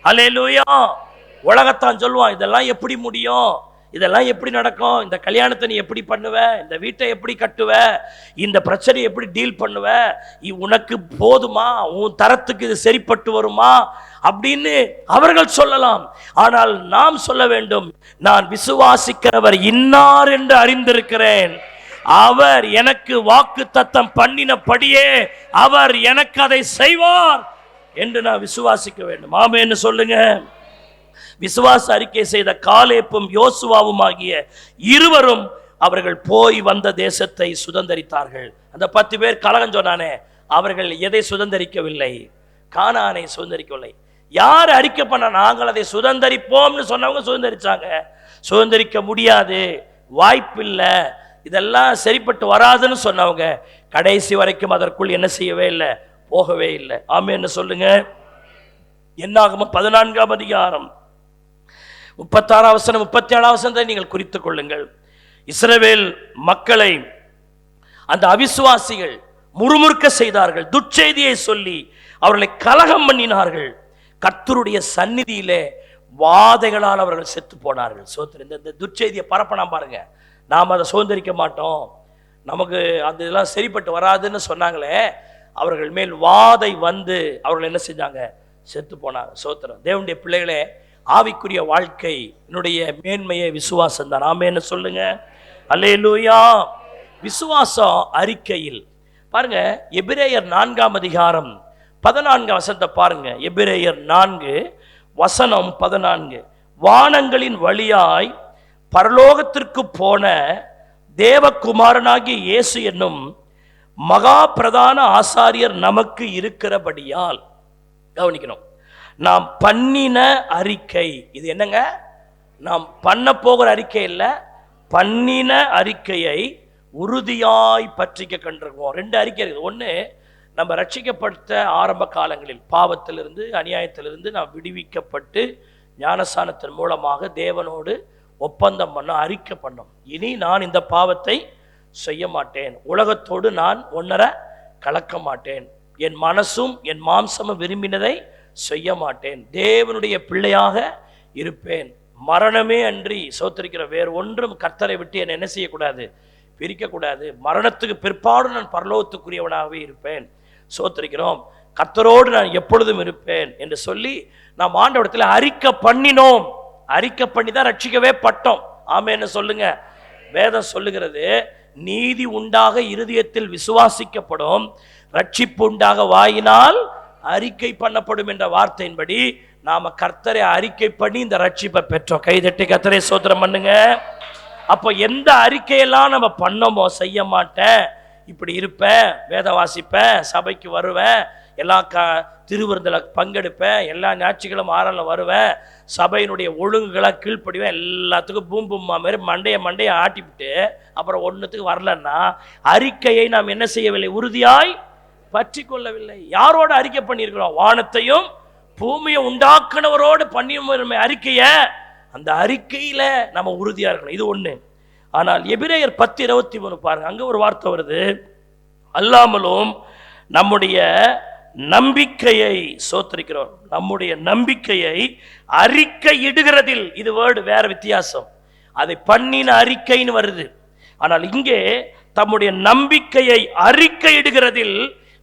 [SPEAKER 1] அல்லேலூயா. உலகத்தான் சொல்லுவான், இதெல்லாம் எப்படி முடியும், இதெல்லாம் எப்படி நடக்கும், இந்த கல்யாணத்தை நீ எப்படி பண்ணுவ, இந்த வீட்டை எப்படி கட்டுவ, இந்த பிரச்சனையை எப்படி டீல் பண்ணுவ, உனக்கு போதுமா, உன் தரத்துக்கு இது சரிப்பட்டு வருமா அப்படின்னு அவர்கள் சொல்லலாம். ஆனால் நாம் சொல்ல வேண்டும், நான் விசுவாசிக்கிறவர் இன்னார் என்று அறிந்திருக்கிறேன், அவர் எனக்கு வாக்கு தத்தம் பண்ணினபடியே அவர் எனக்கு அதை செய்வார் என்று நான் விசுவாசிக்க வேண்டும். ஆமென்னு சொல்லுங்க. விசுவாச அறிக்கை செய்த காலேப்பும் யோசுவாவும் ஆகிய இருவரும் அவர்கள் போய் வந்த தேசத்தை சுதந்தரித்தார்கள். அந்த 10 பேர் கலகம் சொன்னானே, அவர்கள் எதை சுதந்தரிக்கவில்லை, கானானை சுதந்தரிக்கவில்லை. யார் அறிக்கை பண்ண நாங்கள் அதை சுதந்தரிப்போம்னு சொன்னவங்க சுதந்தரிச்சாங்க. சுதந்தரிக்க முடியாது, வாய்ப்பில்லை, இதெல்லாம் சரிப்பட்டு வராதுன்னு சொன்னவங்க கடைசி வரைக்கும் அதற்குள் என்ன செய்யவே இல்லை, போகவே இல்லை. ஆமென்னு சொல்லுங்க. என்னாகமம் 14ஆம் அதிகாரம் 36ஆம் வசனம் 37ஆம் வசனத்தை நீங்கள் குறித்துக் கொள்ளுங்கள். இஸ்ரவேல் மக்களை அந்த அவிசுவாசிகள் முறுமுறுக்க செய்தார்கள், துர்ச்செய்தியை சொல்லி அவர்களை கலகம் பண்ணினார்கள். கர்த்தருடைய சந்நிதியிலே வாதைகளால் அவர்கள் செத்து போனார்கள். இந்த துர்ச்செய்தியை பரப்பலாம் பாருங்க, நாம் அதை சுதந்திரிக்க மாட்டோம், நமக்கு அந்த இதெல்லாம் சரிப்பட்டு வராதுன்னு சொன்னாங்களே, அவர்கள் மேல் வாதை வந்து அவர்கள் என்ன செஞ்சாங்க, செத்து போனாங்க. சோத்திரம். தேவனுடைய பிள்ளைகளே, ஆவிக்குரிய வாழ்க்கை என்னுடைய மேன்மையை விசுவாசம் தான். ஆமென்னு சொல்லுங்க. அல்லேலூயா. விசுவாசம் அறிக்கையில் பாருங்க, எபிரேயர் 4ஆம் அதிகாரம் 14ஆம் வசனத்தை பாருங்க. எபிரேயர் 4 வசனம் 14. வானங்களின் வழியாய் பரலோகத்திற்கு போன தேவகுமாரனாகிய இயேசு என்னும் மகா பிரதான ஆசாரியர் நமக்கு இருக்கிறபடியால், கவனிக்கணும், நாம் பண்ணின அறிக்கை. இது என்னங்க, நாம் பண்ண போகிற அறிக்கை இல்லை, பண்ணின அறிக்கையை உறுதியாய் பற்றிக்க கண்டிருக்கோம். 2 அறிக்கை இருக்குது. ஒன்று, நம்ம ரட்சிக்கப்பட்ட ஆரம்ப காலங்களில் பாவத்திலிருந்து அநியாயத்திலிருந்து நாம் விடுவிக்கப்பட்டு ஞானஸ்நானத்தின் மூலமாக தேவனோடு ஒப்பந்தம் பண்ணோம், அறிக்கை பண்ணோம். இனி நான் இந்த பாவத்தை செய்ய மாட்டேன், உலகத்தோடு நான் ஒன்றரை கலக்க மாட்டேன், என் மனசும் என் மாம்சமும் விரும்பினதை செய்ய மாட்டேன், தேவனுடைய பிள்ளையாக இருப்பேன், மரணமே அன்றி சோத்திருக்கிற வேறு ஒன்றும் கர்த்தரை விட்டு என்னை என்ன செய்யக்கூடாது, பிரிக்கக்கூடாது, மரணத்துக்கு பிற்பாடு நான் பரலோகத்துக்குரியவனாகவே இருப்பேன், சோத்திருக்கிறோம், கர்த்தரோடு நான் எப்பொழுதும் இருப்பேன் என்று சொல்லி நாம் ஆண்டவரிடத்தில் அறிக்கை பண்ணினோம். அறிக்கை பண்ணி தான் ரட்சிக்கவே பட்டோம். ஆமென்னு சொல்லுங்க. வேதம் சொல்லுகிறது, நீதி உண்டாக இருதயத்தில் விசுவாசிக்கப்படும், ரட்சிப்பு உண்டாக வாயினால் அறிக்கை பண்ணப்படும் என்ற வார்த்தையின்படி நாம கர்த்தரை அறிக்கை பண்ணி இந்த ரட்சிப்பை பெற்றோம். கைதட்டி கர்த்தரை ஸ்தோத்திரம் பண்ணுங்க. அப்போ எந்த அறிக்கையெல்லாம் நம்ம பண்ணமோ, செய்ய மாட்டேன், இப்படி இருப்பேன், வேத வாசிப்பேன், சபைக்கு வருவேன், எல்லா திருவிருந்தில் பங்கெடுப்பேன், எல்லா ஞாயிற்றுக்கிழமை ஆறலில் வருவேன், சபையினுடைய ஒழுங்குகளை கீழ்ப்படிவேன், எல்லாத்துக்கும் பூம் பூம்மா மாதிரி மண்டையை ஆட்டிவிட்டு அப்புறம் ஒன்றுத்துக்கு வரலன்னா அறிக்கையை நாம் என்ன செய்யவில்லை? உறுதியாய் பற்றி கொள்ளவில்லை. யாரோட அறிக்கை பண்ணியிருக்கிறோம்? வானத்தையும் பூமியை உண்டாக்குனவரோடு பண்ணிய அறிக்கைய, அந்த அறிக்கையில நம்ம உறுதியா இருக்கணும். இது ஒண்ணு. ஆனால் எபிரேயர் 10:23 பாருங்க, அங்க ஒரு வார்த்தை வருது, அல்லாமலும் நம்முடைய நம்பிக்கையை சோத்திருக்கிறோம், நம்முடைய நம்பிக்கையை அறிக்கை இடுகிறதில். இது வேர்டு வேற வித்தியாசம், அதை பண்ணின அறிக்கைன்னு வருது. ஆனால் இங்கே தம்முடைய நம்பிக்கையை அறிக்கை இடுகிறதில்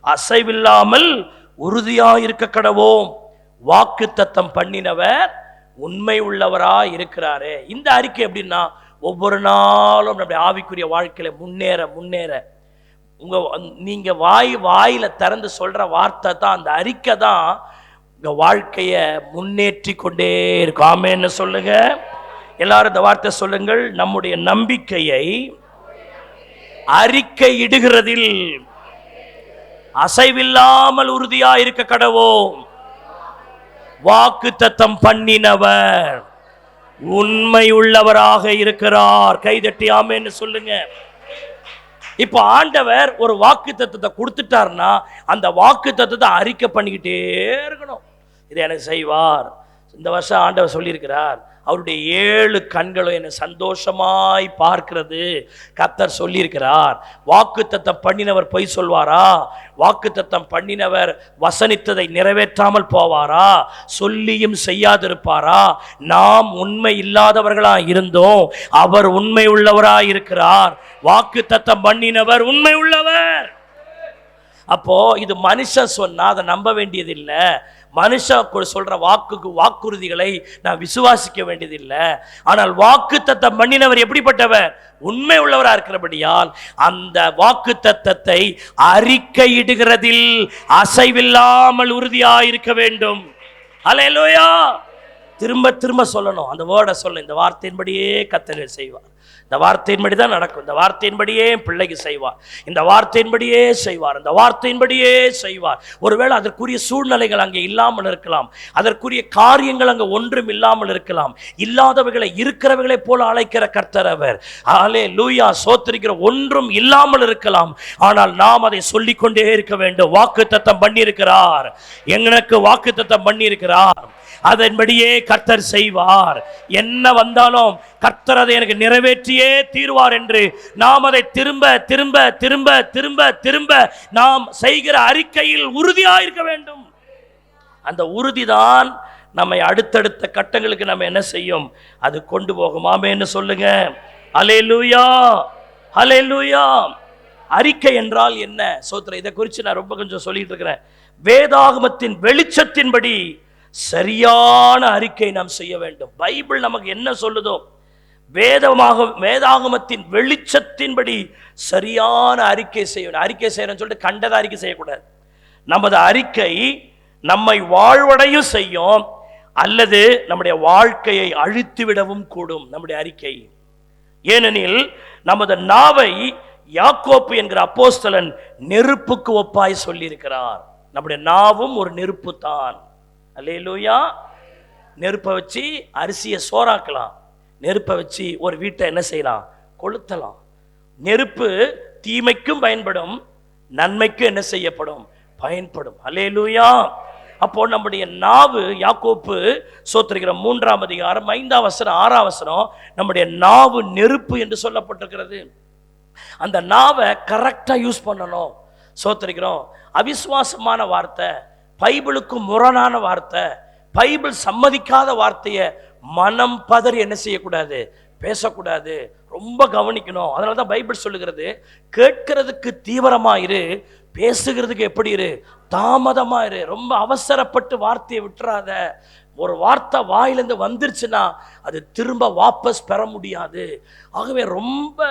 [SPEAKER 1] அசைவில்லாமல் உறுதியாயிருக்க கடவோம். வாக்கு தத்தம் பண்ணினவர் உண்மை உள்ளவரா இருக்கிறாரே. இந்த அறிக்கை எப்படின்னா, ஒவ்வொரு நாளும் நம்முடைய ஆவிக்குரிய வாழ்க்கையில முன்னேற நீங்க வாயில திறந்து சொல்ற வார்த்தை தான், அந்த அறிக்கை தான் உங்க வாழ்க்கைய முன்னேற்றி கொண்டே இருக்கும். ஆமென்னு சொல்லுங்க எல்லாரும். இந்த வார்த்தை சொல்லுங்கள், நம்முடைய நம்பிக்கையை அறிக்கை இடுகிறதில் அசைவில்லாமல் உறுதியா இருக்க கடவோம். வாக்கு தத்தம் பண்ணினவர் உண்மை உள்ளவராக இருக்கிறார். கைதட்டி ஆமென்னு சொல்லுங்க. இப்ப ஆண்டவர் ஒரு வாக்கு தத்தத்தை கொடுத்துட்டார்னா அந்த வாக்கு தத்தத்தை அறிக்கை பண்ணிக்கிட்டே இருக்கணும். இதை எனக்கு செய்வார். இந்த வருஷம் ஆண்டவர் சொல்லியிருக்கிறார், அவருடைய 7 கண்களும் என்னை சந்தோஷமாய் பார்க்கிறது கர்த்தர் சொல்லியிருக்கிறார். வாக்குத்தத்தம் பண்ணினவர் பொய் சொல்வாரா? வாக்குத்தத்தம் பண்ணினவர் வசனித்ததை நிறைவேற்றாமல் போவாரா? சொல்லியும் செய்யாதிருப்பாரா? நாம் உண்மை இல்லாதவர்களா இருந்தோம், அவர் உண்மை உள்ளவராய் இருக்கிறார். வாக்குத்தத்தம் பண்ணினவர் உண்மை உள்ளவர். அப்போ இது மனுஷன் சொன்னா அதை நம்ப வேண்டியதில்லை. மனுஷன் சொல்ற வாக்குறுதிகளை நான் விசுவாசிக்க வேண்டியதில்லை. ஆனால் வாக்கு தத்தம் பண்ணினவர் எப்படிப்பட்டவர்? உண்மை உள்ளவராக இருக்கிறபடியால் அந்த வாக்கு தத்தத்தை அறிக்கையிடுகிறதில் அசைவில்லாமல் உறுதியாயிருக்க வேண்டும். அல்லேலூயா. திரும்ப திரும்ப சொல்லணும், அந்த வேர்டை சொல்ல. இந்த வார்த்தையின்படியே கர்த்தர் செய்வார். இந்த வார்த்தையின்படி தான் நடக்கும். இந்த வார்த்தையின்படியே பிள்ளைக்கு செய்வார். இந்த வார்த்தையின்படியே செய்வார். இந்த வார்த்தையின்படியே செய்வார். ஒருவேளை அதற்குரிய சூழ்நிலைகள் அங்கே இல்லாமல் இருக்கலாம், அதற்குரிய காரியங்கள் அங்கே ஒன்றும் இல்லாமல் இருக்கலாம். இல்லாதவைகளை இருக்கிறவைகளை போல அழைக்கிற கர்த்தர் அவர். அல்லேலூயா. சோத்திரிக்கிற ஒன்றும் இல்லாமல் இருக்கலாம், ஆனால் நாம் அதை சொல்லிக்கொண்டே இருக்க வேண்டும். வாக்குத்தத்தம் பண்ணியிருக்கிறார், எனக்கு வாக்குத்தத்தம் பண்ணியிருக்கிறார், அதன்படியே கர்த்தர் செய்வார். என்ன வந்தாலும் கர்த்தர் அதை எனக்கு நிறைவேற்றியே தீர்வார் என்று நாம் அதை திரும்ப திரும்ப திரும்ப திரும்ப திரும்ப நாம் செய்கிற அறிக்கையில் உறுதியாயிருக்க வேண்டும். அந்த உறுதிதான் நம்மை அடுத்தடுத்த கட்டங்களுக்கு நம்ம என்ன செய்யும்? அது கொண்டு போகும். ஆமென்னு சொல்லுங்க. அல்லேலூயா, அல்லேலூயா. அறிக்கை என்றால் என்ன? சோத்திரம். இதை குறித்து நான் ரொம்ப கொஞ்சம் சொல்லிட்டு இருக்கிறேன். வேதாகமத்தின் வெளிச்சத்தின்படி சரியான அறிக்கை நாம் செய்ய வேண்டும். பைபிள் நமக்கு என்ன சொல்லுதோ, வேதாகமத்தின் வெளிச்சத்தின்படி சரியான அறிக்கை செய்யணும். அறிக்கை செய்யணும்னு சொல்லிட்டு கண்டத அறிக்கை செய்யக்கூடாது. நமது அறிக்கை நம்மை வாழ்வடையும் செய்யும், அல்லது நம்முடைய வாழ்க்கையை அழித்துவிடவும் கூடும் நம்முடைய அறிக்கை. ஏனெனில் நமது நாவை யாக்கோப்பு என்கிற அப்போஸ்தலன் நெருப்புக்கு ஒப்பாய் சொல்லியிருக்கிறார். நம்முடைய நாவும் ஒரு நெருப்பு தான். அல்லேலூயா. நெருப்பை வச்சு அரிசியை சோறாக்கலாம், நெருப்பை வச்சு ஒரு வீட்டை என்ன செய்யலாம்? கொளுத்தலாம். நெருப்பு தீமைக்கும் பயன்படும், நன்மைக்கும் என்ன செய்யப்படும்? பயன்படும். அல்லேலூயா. அப்போ நம்முடைய நாவு, யாக்கோப்பு சோத்திரிக்கிற 3ஆம் அதிகாரம் 5ஆம் வசனம் 6ஆம் வசனம், நம்முடைய நாவு நெருப்பு என்று சொல்லப்பட்டிருக்கிறது. அந்த நாவை கரெக்டா யூஸ் பண்ணணும். சோத்திரிக்கிறோம். அவிசுவாசமான வார்த்தை, பைபிளுக்கு முரணான வார்த்தை, பைபிள் சம்மதிக்காத வார்த்தையை மனம் பதறி என்ன செய்யக்கூடாது? பேசக்கூடாது. ரொம்ப கவனிக்கணும். அதனால தான் பைபிள் சொல்லுகிறது, கேட்கிறதுக்கு தீவிரமா இரு, பேசுகிறதுக்கு எப்படி இரு? தாமதமா இரு. ரொம்ப அவசரப்பட்டு வார்த்தையை விட்டுறாத. ஒரு வார்த்தை வாயிலிருந்து வந்துருச்சுன்னா அது திரும்ப வாபஸ் பெற முடியாது. ஆகவே ரொம்ப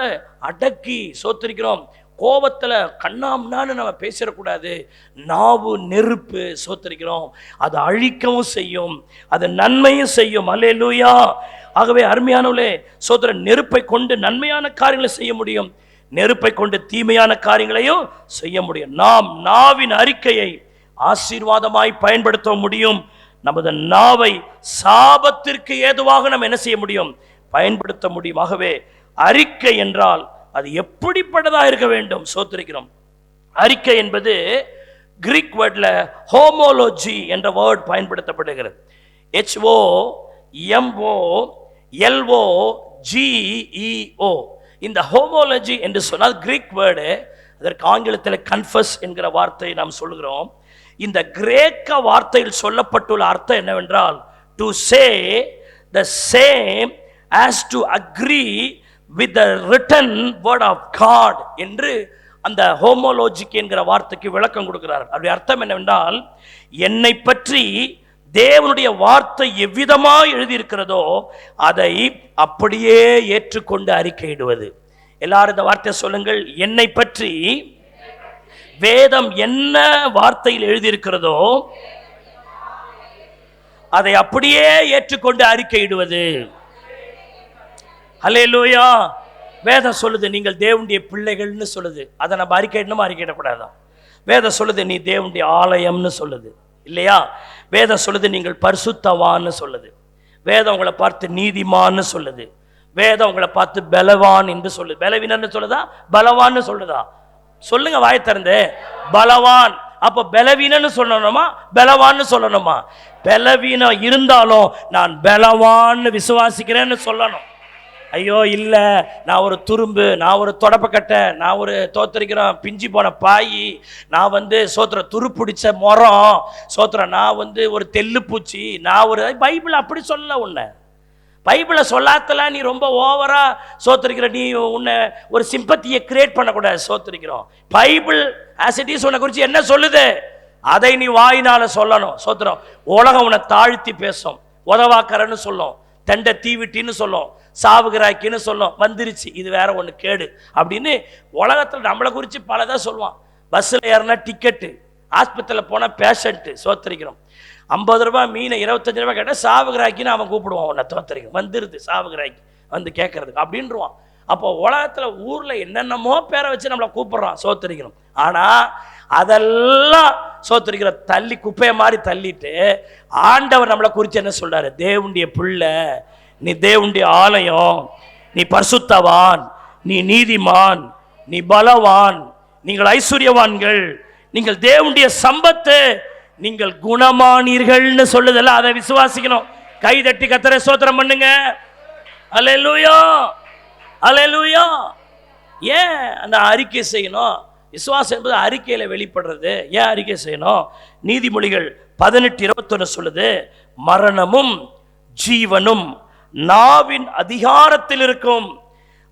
[SPEAKER 1] அடக்கி சோத்திரிக்கிறோம். கோபத்தில் கண்ணாம்னான்னு நம்ம பேசிடக்கூடாது. நாவு நெருப்பு, சோத்தரிக்கிறோம், அது அழிக்கவும் செய்யும், அது நன்மையும் செய்யும். அல்லேலூயா. ஆகவே அருமையானவர்களே, சோதர நெருப்பை கொண்டு நன்மையான காரியங்களை செய்ய முடியும், நெருப்பை கொண்டு தீமையான காரியங்களையும் செய்ய முடியும். நாம் நாவின் அறிக்கையை ஆசீர்வாதமாய் பயன்படுத்த முடியும். நமது நாவை சாபத்திற்கு ஏதுவாக நம்ம என்ன செய்ய முடியும்? பயன்படுத்த முடியும். ஆகவே அறிக்கை என்றால் அது எப்படிப்பட்டதாக இருக்க வேண்டும்? சோத்திரிக்கிறோம். அறிக்கை என்பது கிரீக் வேர்ட்ல ஹோமோலோஜி என்ற வேர்ட் பயன்படுத்தப்படுகிறது. HOMOLOGEO. இந்த ஹோமோலஜி என்று சொன்னால் கிரீக் வேர்டு, அதற்கு ஆங்கிலத்தில் கன்ஃபஸ் என்கிற வார்த்தை நாம் சொல்லுகிறோம். இந்த கிரேக்க வார்த்தையில் சொல்லப்பட்டுள்ள அர்த்தம் என்னவென்றால், to say the same as to agree with the written word of God என்று அந்த ஹோமோலோஜிக் என்கிற வார்த்தைக்கு விளக்கம் கொடுக்கிறார். அப்படி அர்த்தம் என்னவென்றால், என்னை பற்றி தேவனுடைய வார்த்தை எவ்விதமாக எழுதியிருக்கிறதோ அதை அப்படியே ஏற்றுக்கொண்டு அறிக்கையிடுவது. எல்லாரும் இந்த வார்த்தையை சொல்லுங்கள். என்னை பற்றி வேதம் என்ன வார்த்தையில் எழுதியிருக்கிறதோ அதை அப்படியே ஏற்றுக்கொண்டு அறிக்கையிடுவது. அல்லேலூயா. வேதம் சொல்லுது நீங்கள் தேவனுடைய பிள்ளைகள்னு சொல்லுது. அதை நம்ம அறிக்கையிடணுமா? அறிக்கையிடக்கூடாதான்? வேதம் சொல்லுது நீ தேவனுடைய ஆலயம்னு சொல்லுது, இல்லையா? வேதம் சொல்லுது நீங்கள் பரிசுத்தவான்னு சொல்லுது. வேதம் உங்களை பார்த்து நீதிமான்னு சொல்லுது. வேதம் உங்களை பார்த்து பலவான் என்று சொல்லுது. பலவீனன்னு சொல்லுதா, பலவான்னு சொல்லுதா? சொல்லுங்க வாயை திறந்து. பலவான். அப்ப பலவீனன்னு சொல்லணுமா, பலவான்னு சொல்லணுமா? பலவீனம் இருந்தாலும் நான் பலவான்னு விசுவாசிக்கிறேன்னு சொல்லணும். ஐயோ இல்லை, நான் ஒரு துரும்பு, நான் ஒரு தொடப்பக்கட்டை, நான் ஒரு தோத்தரிக்கிறோம் பிஞ்சி போன பாய், நான் சோத்திர துருப்பிடிச்ச மரம், சோத்திர நான் ஒரு தெல்லுப்பூச்சி, நான் ஒரு பைபிள் அப்படி சொல்ல. உன்னை பைபிளை சொல்லாத்தலாம் நீ ரொம்ப ஓவரா சோத்திரிக்கிற. நீ உன்னை ஒரு சிம்பத்தியை கிரியேட் பண்ணக்கூடாது. சோத்திரிக்கிறோம். பைபிள் ஆஸ் இட் இஸ் உன்னை குறித்து என்ன சொல்லுது அதை நீ வாயினால சொல்லணும். சோத்திரம். உலகம் உன்னை தாழ்த்தி பேசும், உதவாக்கறன்னு சொல்லும், தண்டை தீவிட்டின்னு சொல்லும், சாவுகிறாக்கின்னு சொல்லும், வந்துருச்சு இது வேற ஒன்று கேடு அப்படின்னு உலகத்தில் நம்மளை குறித்து பலதான் சொல்லுவான். பஸ்ஸில் ஏறினா டிக்கெட்டு, ஆஸ்பத்திரியில் போனால் பேஷண்ட்டு. சோத்திரிக்கிறோம். 50 ரூபாய் மீனை 25 ரூபாய் கேட்டால் சாவுகிறாக்கின்னு அவன் கூப்பிடுவான். உன்னை தோத்தரிக்கும். வந்துருது சாவுகிறாக்கி கேட்கறதுக்கு அப்படின்றான். அப்போ உலகத்தில் ஊரில் என்னென்னமோ பேரை வச்சு நம்மளை கூப்பிடுறான். சோத்திரிக்கணும். ஆனால் அதெல்லாம் சோத்திரிக்கிற தள்ளி குப்பையை மாதிரி தள்ளிட்டு ஆண்டவர் நம்மளை குறித்து என்ன சொல்றாரு? தேவனுடைய பிள்ளை, நீ தேவனுடைய ஆலயம், நீ பரிசுத்தவான், நீ நீதிமான், நீ பலவான், நீங்கள் ஐஸ்வர்யவான்கள், நீங்கள் தேவனுடைய சம்பத்து, நீங்கள் குணமானீர்கள்னு சொல்லுதல்ல, அதை விசுவாசிக்கணும். கை தட்டி கர்த்தரை ஸ்தோத்திரம் பண்ணுங்க. அல்லேலூயா, அல்லேலூயா. ஏன் அந்த அறிக்கை செய்யணும்? விசுவாசம் என்பது அறிக்கையில் வெளிப்படுறது. ஏன் அறிக்கை செய்யணும்? நீதிமொழிகள் 18:21 சொல்லுது, மரணமும் ஜீவனும் நாவின் அதிகாரத்தில் இருக்கும்,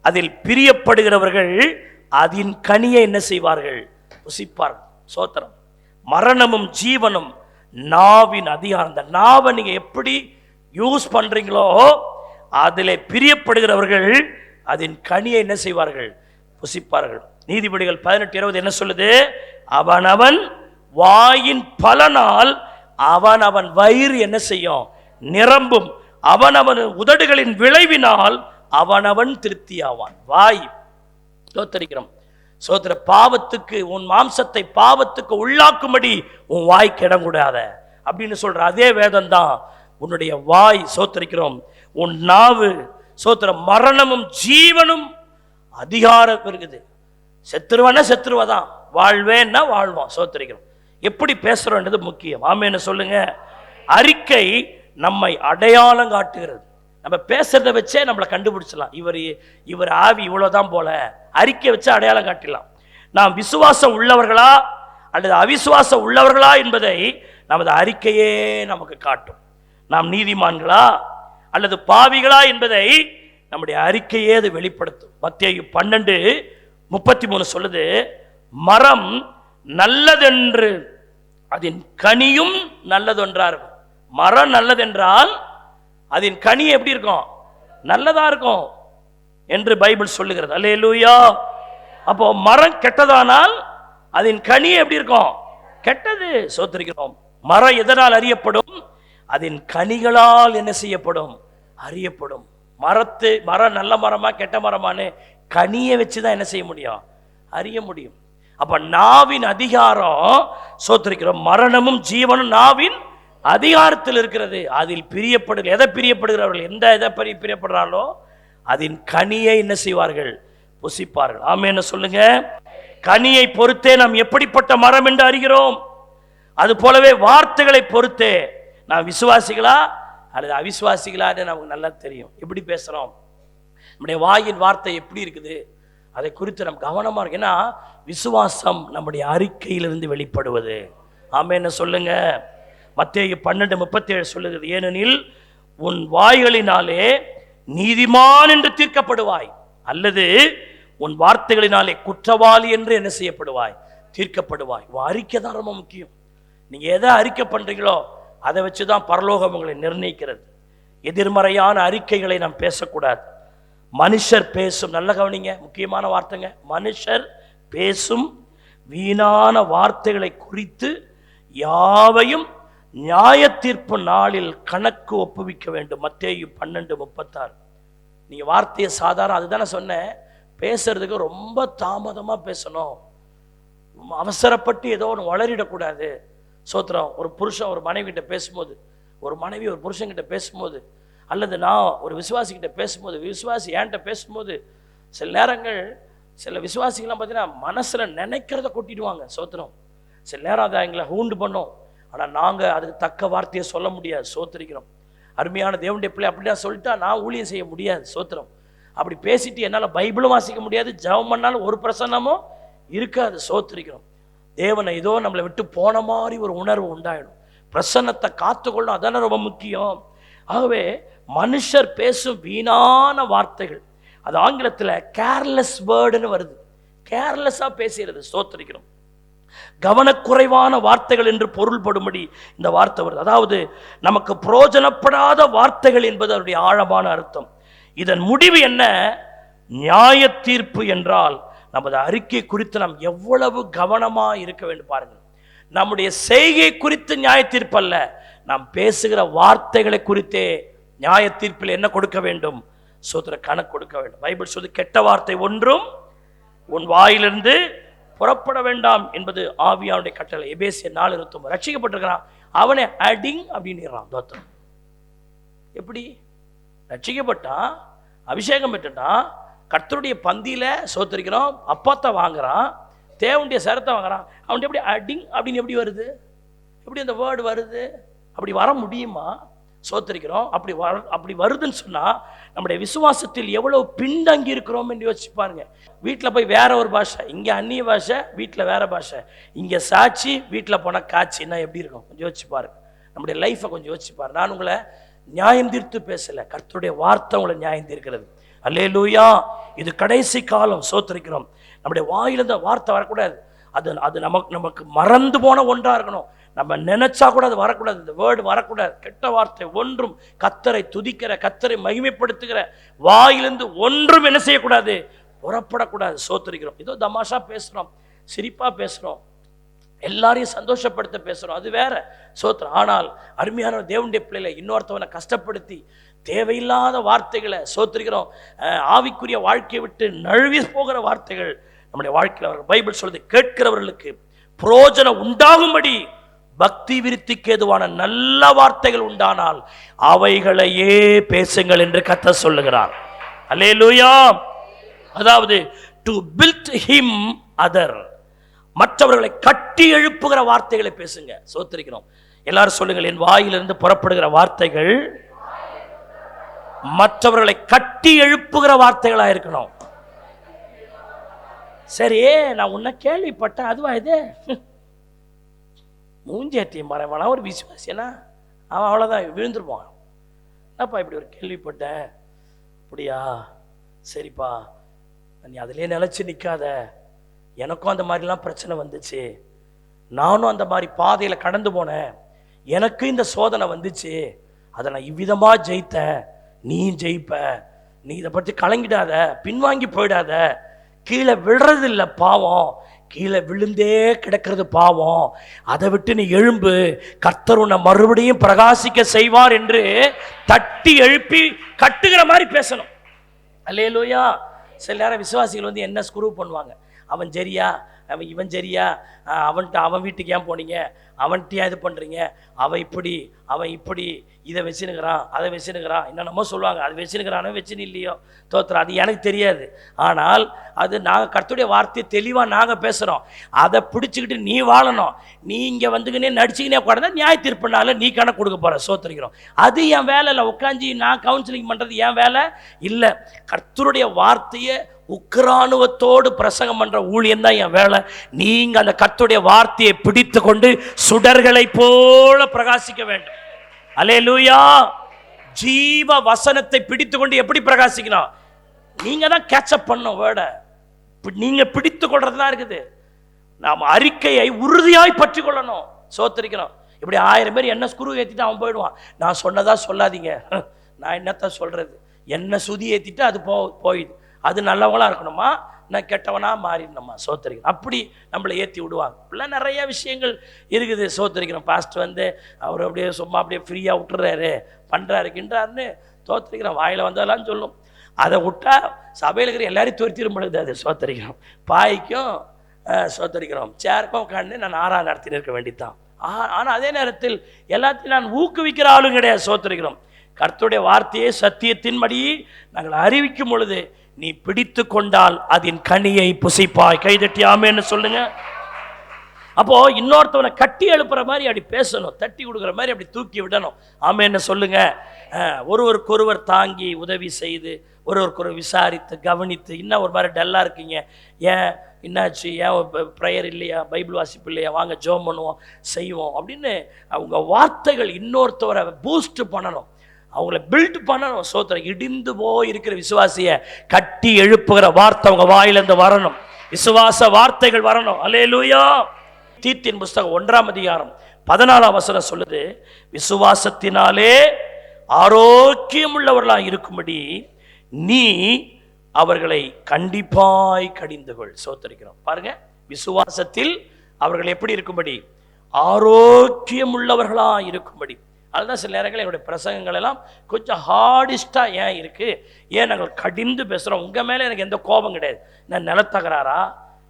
[SPEAKER 1] அதில் பிரியப்படுகிறவர்கள் அதன் கனியை என்ன செய்வார்கள்? புசிப்பார்கள். சோத்திரம். மரணமும் ஜீவனும் நாவின் அதிகாரம். இந்த நாவை நீங்க எப்படி யூஸ் பண்றீங்களோ அதில் பிரியப்படுகிறவர்கள் அதன் கனியை என்ன செய்வார்கள்? புசிப்பார்கள். நீதிபதிகள் 18:20 என்ன சொல்லுது? அவனவன் வாயின் பலனால் அவனவன் வயிறு என்ன செய்யும்? நிரம்பும். அவனவன் உதடுகளின் விளைவினால் அவனவன் திருப்தியாவான். வாய் தோத்தரிக்கிறோம். சோத்திர. பாவத்துக்கு, உன் மாம்சத்தை பாவத்துக்கு உள்ளாக்கும்படி உன் வாய் கிடங்கூடாத அப்படின்னு சொல்ற அதே வேதம் தான் உன்னுடைய வாய். சோத்தரிக்கிறோம். உன் நாவு சோத்திரம். மரணமும் ஜீவனும் அதிகாரம் இருக்குது. செத்துருவானா செத்துருவாதான், வாழ்வேன்னா வாழ்வான். சோத்தரிக்கிறோம். எப்படி பேசுறோன்றது முக்கியம். ஆமேன்னு சொல்லுங்க. அறிக்கை நம்மை அடையாளம் காட்டுகிறது. நம்ம பேசுறத வச்சே நம்மளை கண்டுபிடிச்சலாம். இவர் ஆவி இவ்வளவுதான் போல அறிக்கை வச்சு அடையாளம் காட்டலாம். நாம் விசுவாசம் உள்ளவர்களா அல்லது அவிசுவாசம் உள்ளவர்களா என்பதை நமது அறிக்கையே நமக்கு காட்டும். நாம் நீதிமான்களா அல்லது பாவிகளா என்பதை நம்முடைய அறிக்கையே அது வெளிப்படுத்தும். மத்தேயு 12:33 சொல்லுது, மரம் நல்லதென்று அதன் கனியும் நல்லதொன்றா இருக்கும். மரம் நல்லதென்றால் அதன் கனி எப்படி இருக்கும்? நல்லதா இருக்கும் என்று பைபிள் சொல்லுகிறது. அல்லேலூயா, அப்போ மரம் கெட்டதானால் அதன் கனி எப்படி இருக்கும்? கெட்டது. சோத்திரிக்கிறோம். மரம் எதனால் அறியப்படும்? அதன் கனிகளால் என்ன செய்யப்படும்? அறியப்படும். மரம் நல்ல மரமா கெட்ட மரமானு கனியை வச்சுதான் என்ன செய்ய முடியும்? அறிய முடியும். அப்ப நாவின் அதிகாரம், சோத்திரிக்கிறோம், மரணமும் ஜீவனும் நாவின் அதிகாரத்தில் இருக்கிறது. அதில் பிரியப்படுகிற, எதை பிரியப்படுகிறவர்கள், எந்த எதை பிரியப்படுறாலோ அதன் கனியை என்ன செய்வார்கள்? புசிப்பார்கள். ஆமென் சொல்லுங்க. கனியை பொறுத்தே நாம் எப்படிப்பட்ட மரம் என்று அறிகிறோம். அது போலவே வார்த்தைகளை பொறுத்தே நாம் விசுவாசிகளா அல்லது அவிசுவாசிகளான்னு நமக்கு நல்லா தெரியும். எப்படி பேசுறோம், நம்முடைய வாயின் வார்த்தை எப்படி இருக்குது, அதை குறித்து நம்ம கவனமா இருக்கு. ஏன்னா விசுவாசம் நம்முடைய அறிக்கையிலிருந்து வெளிப்படுவது. ஆமென் சொல்லுங்க. மத்தேயு 12:37 சொல்லுகிறது, ஏனெனில் உன் வாய்களினாலே நீதிமான் என்று தீர்க்கப்படுவாய், அல்லது உன் வார்த்தைகளினாலே குற்றவாளி என்று என்ன செய்யப்படுவாய்? தீர்க்கப்படுவாய். அறிக்கை தான் ரொம்ப முக்கியம். நீங்க எதை அறிக்கை பண்றீங்களோ அதை வச்சுதான் பரலோகம் உங்களை நிர்ணயிக்கிறது. எதிர்மறையான அறிக்கைகளை நாம் பேசக்கூடாது. மனுஷர் பேசும், நல்ல கவனிங்க, முக்கியமான வார்த்தைங்க, மனுஷர் பேசும் வீணான வார்த்தைகளை குறித்து யாவையும் நியாய தீர்ப்பு நாளில் கணக்கு ஒப்புவிக்க வேண்டும். மத்தேயு 12:36. நீங்க வார்த்தையை சாதாரண, அதுதானே சொன்னேன், பேசுறதுக்கு ரொம்ப தாமதமா பேசணும், அவசரப்பட்டு ஏதோ ஒன்று வளரிடக்கூடாது. சோத்திரம். ஒரு புருஷன் ஒரு மனைவி கிட்ட பேசும்போது, ஒரு மனைவி ஒரு புருஷன் கிட்ட பேசும்போது, அல்லது நான் ஒரு விசுவாசி கிட்ட பேசும்போது, விசுவாசி என்கிட்ட பேசும்போது, சில நேரங்கள் சில விசுவாசிகள்லாம் பார்த்தீங்கன்னா மனசுல நினைக்கிறத கொட்டிடுவாங்க. சோத்திரம். சில நேரம் அதை எங்களை ஹூண்டு பண்ணோம், ஆனால் நாங்கள் அதுக்கு தக்க வார்த்தையை சொல்ல முடியாது. சோத்திரிக்கிறோம். அருமையான தேவனுடைய பிள்ளை அப்படின்னா சொல்லிட்டா நான் ஊழியம் செய்ய முடியாது. சோத்திரம். அப்படி பேசிட்டு என்னால் பைபிளும் வாசிக்க முடியாது, ஜெபம் பண்ணாலும் ஒரு பிரசன்னமும் இருக்காது. சோத்திரிக்கிறோம். தேவனை ஏதோ நம்மளை விட்டு போன மாதிரி ஒரு உணர்வு உண்டாயிடும். பிரசன்னத்தை காத்துக்கொள்ளணும், அதான ரொம்ப முக்கியம். ஆகவே மனுஷர் பேசும் வீணான வார்த்தைகள், அது ஆங்கிலத்தில் கேர்லெஸ் வேர்டுன்னு வருது. கேர்லெஸ்ஸாக பேசுகிறது. ஸ்தோத்திரிக்கிறோம். கவனக்குறைவான வார்த்தைகள் என்று பொருள்படும்படி இந்த வார்த்தை வருது. அதாவது நமக்கு பிரயோஜனப்படாத வார்த்தைகள் என்பது அதனுடைய ஆழமான அர்த்தம். இதன் முடிவு என்ன? நியாய தீர்ப்பு. என்றால் நமது அறிக்கை குறித்து நாம் எவ்வளவு கவனமா இருக்க வேண்டும் பாருங்கள். நம்முடைய செய்கை குறித்து நியாய தீர்ப்பு அல்ல, நாம் பேசுகிற வார்த்தைகளை குறித்தே நியாய தீர்ப்பில் என்ன கொடுக்க வேண்டும்? சோதர கணக்கு கொடுக்க வேண்டும். பைபிள் சொல்லி கெட்ட வார்த்தை ஒன்றும் உன் வாயிலிருந்து புறப்பட வேண்டாம் என்பது ஆவியானுடைய கட்டளை. எபேசியர் 4:29. ரட்சிக்கப்பட்டிருக்கிறான், அவனை அடிங் அப்படின்னு தோத்திரம். எப்படி ரட்சிக்கப்பட்டான், அபிஷேகம் பெற்றுட்டான், கர்த்தருடைய பந்தியில சோத்திரிக்கிறோம், அப்பத்தை வாங்குறான், தேவனுடைய சரத்தை வாங்குறான், அவன் எப்படி அடிங் அப்படின்னு எப்படி வருது? எப்படி அந்த வேர்டு வருது? அப்படி வர முடியுமா? சோத்திரிக்கிறோம். அப்படி வருதுன்னு சொன்னா நம்முடைய விசுவாசத்தில் எவ்வளவு பின்தங்கி இருக்கிறோம் என்று யோசிச்சு பாருங்க. வீட்டில் போய் வேற ஒரு பாஷை, இங்க அந்நிய பாஷை, வீட்டில் வேற பாஷை, இங்க சாட்சி, வீட்டில் போன காட்சின்னா எப்படி இருக்கும்? கொஞ்சம் யோசிச்சு பாருங்க. நம்முடைய லைஃப்பை கொஞ்சம் யோசிச்சு பாருங்க. நான் உங்களை நியாயம் தீர்த்து பேசல, கர்த்தருடைய வார்த்தை உங்களை நியாயம் தீர்க்கிறது. அல்லேலூயா. இது கடைசி காலம். சோத்திரிக்கிறோம். நம்முடைய வாயிலிருந்த வார்த்தை வரக்கூடாது. அது நமக்கு மறந்து போன ஒன்றா இருக்கணும். நம்ம நினைச்சா கூட அது வரக்கூடாது. இந்த வேர்டு வரக்கூடாது. கெட்ட வார்த்தை ஒன்றும், கர்த்தரை துதிக்கிற, கர்த்தரை மகிமைப்படுத்துகிற வாயிலிருந்து ஒன்றும் என்ன செய்யக்கூடாது? புறப்படக்கூடாது. சோத்திரிக்கிறோம். ஏதோ தமாஷா பேசுறோம், சிரிப்பா பேசுறோம், எல்லாரையும் சந்தோஷப்படுத்த பேசுறோம், அது வேற. சோத்திரம். ஆனால் அருமையான தேவனுடைய பிள்ளைகளை இன்னொருத்தவனை கஷ்டப்படுத்தி தேவையில்லாத வார்த்தைகளை, சோத்திரிக்கிறோம், ஆவிக்குரிய வாழ்க்கையை விட்டு நழுவி போகிற வார்த்தைகள் நம்முடைய வாழ்க்கையில் பைபிள் சொல்லுது, கேட்கிறவர்களுக்கு பிரயோஜனம் உண்டாகும்படி பக்தி விருத்திக்கு ஏதுவான நல்ல வார்த்தைகள் உண்டானால் அவைகளையே பேசுங்கள் என்று கர்த்தர் சொல்லுகிறார். அல்லேலூயா. அதாவது டு பில்ட் ஹிம் அதர், மற்றவர்களை கட்டி எழுப்புகிற வார்த்தைகளை பேசுங்க. சோத்திரிக்கிறோம். எல்லாரும் சொல்லுங்கள், என் வாயிலிருந்து புறப்படுகிற வார்த்தைகள் மற்றவர்களை கட்டி எழுப்புகிற வார்த்தைகளா இருக்கணும். சரி, நான் உன்னை கேள்விப்பட்டேன், அதுவா இது? மூஞ்சேட்டிய மறைவானா ஒரு விசுவாசினா அவன் அவ்வளோதான் விழுந்துருப்பான். என்னப்பா இப்படி ஒரு கேள்விப்பட்டேன், அப்படியா, சரிப்பா, நீ அதிலே நிலச்சி நிற்காத, எனக்கும் அந்த மாதிரிலாம் பிரச்சனை வந்துச்சு, நானும் அந்த மாதிரி பாதையில் கடந்து போனேன், எனக்கு இந்த சோதனை வந்துச்சு, அதை நான் இவ்விதமாக ஜெயித்தேன், நீ ஜெயிப்ப, நீ இதை பற்றி கலங்கிடாத, பின்வாங்கி போயிடாத, கீழே விழுறது இல்லை பாவம், கீழே விழுந்தே கிடக்கிறது பாவம். அதை விட்டு நீ எழும்பு, கர்த்தர் உன்னை மறுபடியும் பிரகாசிக்க செய்வார் என்று தட்டி எழுப்பி கட்டுகிற மாதிரி பேசணும். அல்லேலூயா. சில நேரம் விசுவாசிகள் என்ன ஸ்க்ரூ பண்ணுவாங்க, அவன் சரியா, இவன் சரியா, அவன் வீட்டுக்கு ஏன் போனீங்க, அவன்கிட்டயா இது பண்ணுறீங்க, அவன் இப்படி இதை வச்சுனுக்கிறான், அதை வச்சுனுக்கிறான், என்னென்னமோ சொல்லுவாங்க. அது வச்சுனுக்கிறானோ வச்சுன்னு இல்லையோ தோத்திரம், அது எனக்கு தெரியாது. ஆனால் அது நாங்கள் கர்த்தருடைய வார்த்தையை தெளிவாக நாங்கள் பேசுகிறோம். அதை பிடிச்சிக்கிட்டு நீ வாழணும். நீ இங்கே வந்துக்கினே நடிச்சுக்கினே உட்காந்து நியாய தீர்ப்புனால நீ கணக்கு கொடுக்க போகிற, சோத்திரிக்கிறோம். அது என் வேலை இல்லை. உட்காந்து நான் கவுன்சிலிங் பண்ணுறது என் வேலை இல்லை. கர்த்தருடைய வார்த்தையை உக்கிரானுவத்தோடு பிரசங்கம் பண்ற ஊழியம் தான் என் வேலை. நீங்க அந்த கர்த்தருடைய வார்த்தையை பிடித்து கொண்டு சுடர்களை போல பிரகாசிக்க வேண்டும். அல்லேலூயா. ஜீவ வசனத்தை பிடித்து கொண்டு எப்படி பிரகாசிக்கணும்? நீங்க தான் கேட்சப் பண்ணணும். வேர்டை நீங்க பிடித்து கொள்றதுதான் இருக்குது. நாம் அறிக்கையை உறுதியாய் பற்றி கொள்ளணும். சோத்திரிக்கணும். இப்படி 1000 பேர் என்ன ஸ்குரு ஏற்றிட்டு அவன் போயிடுவான். நான் சொன்னதா சொல்லாதீங்க, நான் என்னத்தான் சொல்றது, என்ன சுதி ஏற்றிட்டு அது போயிடுது. அது நல்லவங்களா இருக்கணுமா, நான் கெட்டவனா மாறிடணுமா? சோத்தரிக்கணும். அப்படி நம்மளை ஏற்றி விடுவாங்க. இப்படிலாம் நிறைய விஷயங்கள் இருக்குது. சோத்தரிக்கணும். பாஸ்ட் அவர் அப்படியே சும்மா அப்படியே ஃப்ரீயாக விட்டுறாரு, பண்ணுறாருக்கின்றாருன்னு தோத்தரிக்கிறோம். வாயில் வந்தாலும் சொல்லும். அதை விட்டா சபையில் இருக்கிற எல்லாரையும் துரத்திடும் பொழுது அது சோத்தரிக்கிறோம். பாய்க்கும் சோத்தரிக்கிறோம், சேருக்கும் உட்காந்து நான் ஆறாம் நடத்தின்னு இருக்க வேண்டித்தான். ஆனால் அதே நேரத்தில் எல்லாத்தையும் நான் ஊக்குவிக்கிற ஆளும் கிடையாது. சோத்தரிக்கிறோம். கர்த்தருடைய வார்த்தையை சத்தியத்தின்படி நாங்கள் அறிவிக்கும் பொழுது நீ பிடித்து கொண்டால் அதன் கனியை புசிப்பாய். கைதட்டி ஆமென்னு சொல்லுங்க. அப்போ இன்னொருத்தவனை கட்டி எழுப்புற மாதிரி அப்படி பேசணும், தட்டி கொடுக்குற மாதிரி அப்படி தூக்கி விடணும். ஆமென்னு சொல்லுங்க. ஒருவருக்கொருவர் தாங்கி உதவி செய்து, ஒருவருக்கொரு விசாரித்து கவனித்து. இன்னும் ஒரு மாதிரி டல்லாக இருக்கீங்க, ஏன் என்னாச்சு, ஏன் ப்ரேயர் இல்லையா, பைபிள் வாசிப்பு இல்லையா, வாங்க ஜெபம் பண்ணுவோம் செய்வோம் அப்படின்னு அவங்க வார்த்தைகள் இன்னொருத்தவரை பூஸ்ட் பண்ணணும், அவங்கள பில்ட் பண்ணணும். சோத்திரம். இடிந்து போய் இருக்கிற விசுவாசியை கட்டி எழுப்புகிற வார்த்தை அவங்க வாயிலிருந்து வரணும். விசுவாச வார்த்தைகள் வரணும். அல்லேலூயா. தீத்தின் புஸ்தகம் 1ஆம் அதிகாரம் 14ஆம் வசனம் சொல்லுது, விசுவாசத்தினாலே ஆரோக்கியம் உள்ளவர்களாக இருக்கும்படி நீ அவர்களை கண்டிப்பாய் கடிந்து கொள். சோத்தரிக்கிறோம். பாருங்க, விசுவாசத்தில் அவர்கள் எப்படி இருக்கும்படி, ஆரோக்கியம் உள்ளவர்களா இருக்கும்படி. அதுதான் சில நேரங்கள் என்னுடைய பிரசங்கங்கள் எல்லாம் கொஞ்சம் ஹார்டிஸ்டாக ஏன் இருக்குது, ஏன் நாங்கள் கடிந்து பேசுகிறோம். உங்கள் மேலே எனக்கு எந்த கோபம் கிடையாது. நான் நிலத்தகராறா,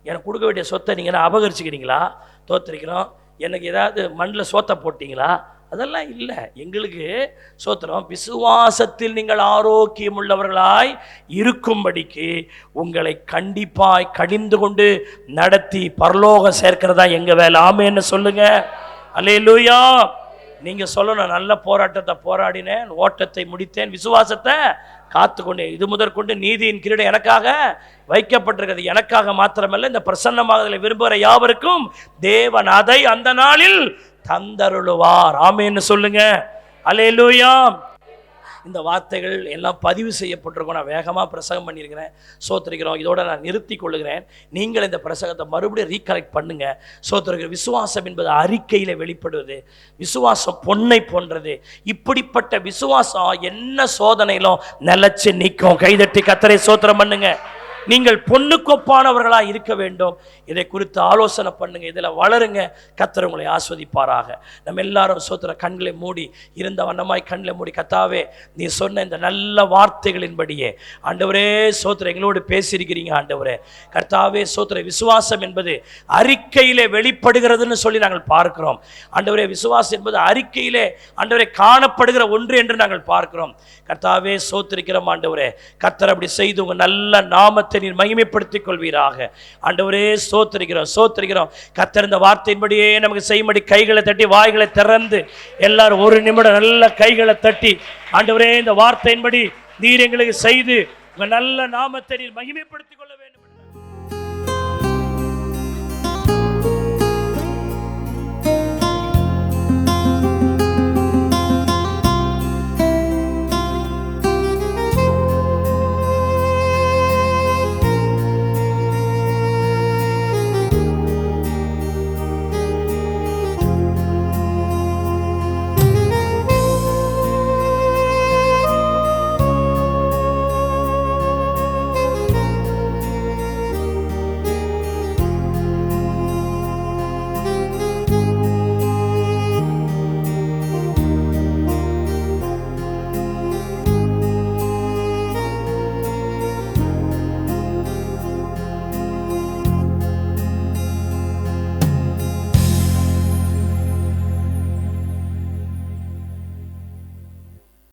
[SPEAKER 1] எனக்கு கொடுக்க வேண்டிய சொத்தை நீங்கள் என்ன அபகரிச்சுக்கிறீங்களா, தோத்திரிக்கிறோம், எனக்கு ஏதாவது மண்ணில் சோத்தை போட்டிங்களா, அதெல்லாம் இல்லை. எங்களுக்கு சோத்திரம், விசுவாசத்தில் நீங்கள் ஆரோக்கியம் உள்ளவர்களாய் இருக்கும்படிக்கு உங்களை கண்டிப்பாய் கடிந்து கொண்டு நடத்தி பரலோகம் சேர்க்கிறதா எங்கள் வேலை. ஆமென்னு சொல்லுங்க. அல்லேலூயா. நீங்க சொல்லணும், நல்ல போராட்டத்தை போராடினேன், ஓட்டத்தை முடித்தேன், விசுவாசத்தை காத்துக்கொண்டேன், இது முதற்கொண்டு நீதியின் கிரீடம் எனக்காக வைக்கப்பட்டிருக்கிறது. எனக்காக மாத்திரமல்ல, இந்த பிரசன்னமாகுதலை விரும்புகிற யாவருக்கும் தேவன் அதை அந்த நாளில் தந்தருளுவார். ஆமென்னு சொல்லுங்க. அல்லேலூயா. இந்த வார்த்தைகள் எல்லாம் பதிவு செய்யப்பட்டிருக்கோம். நான் வேகமாக பிரசங்கம் பண்ணியிருக்கிறேன். சோத்திரிக்கிறோம். இதோட நான் நிறுத்தி கொள்ளுகிறேன். நீங்கள் இந்த பிரசங்கத்தை மறுபடியும் ரீகலெக்ட் பண்ணுங்க. சோத்திரிக்கிற விசுவாசம் என்பது அறிக்கையில் வெளிப்படுவது. விசுவாசம் பொன்னை போன்றது. இப்படிப்பட்ட விசுவாசம் என்ன சோதனையிலும் நிலைச்சு நிற்கும். கைதட்டி கர்த்தரை சோத்திரம் பண்ணுங்க. நீங்கள் பொண்ணுக்கொப்பானவர்களாக இருக்க வேண்டும். இதை குறித்து ஆலோசனை பண்ணுங்க, இதில் வளருங்க. கர்த்தர் உங்களை ஆஸ்வதிப்பாராக. நம்ம எல்லாரும் சோத்திர கண்களை மூடி இருந்த வண்ணமாய் கண்களை மூடி, கர்த்தாவே நீ சொன்ன இந்த நல்ல வார்த்தைகளின்படியே ஆண்டவரே சோத்திர எங்களோடு பேசியிருக்கிறீங்க. ஆண்டவரே கர்த்தாவே சோத்திர, விசுவாசம் என்பது அறிக்கையிலே வெளிப்படுகிறதுன்னு சொல்லி நாங்கள் பார்க்கிறோம். ஆண்டவரே விசுவாசம் என்பது அறிக்கையிலே ஆண்டவரே காணப்படுகிற ஒன்று என்று நாங்கள் பார்க்கிறோம். கர்த்தாவே சோத்திரிக்கிறோம். ஆண்டவரே கர்த்தர் அப்படி செய்து உங்கள் நல்ல நாமத்தை நீர் மகிமைப்படுத்திக் கொள்வீராக. ஆண்டவரே சோத்திரிக்கிறோம், சோத்திரிக்கிறோம். கர்த்தர் இந்த வார்த்தையின்படியே நமக்கு செய்யும்படி கைகளை தட்டி வாய்களை திறந்து எல்லாரும் ஒரு நிமிடம் நல்ல கைகளை தட்டி, ஆண்டவரே இந்த வார்த்தையின்படி நீர் எங்களுக்கு செய்து உங்கள் நல்ல நாமத்தை நீர் மகிமைப்படுத்திக் கொள்ள வேண்டும்.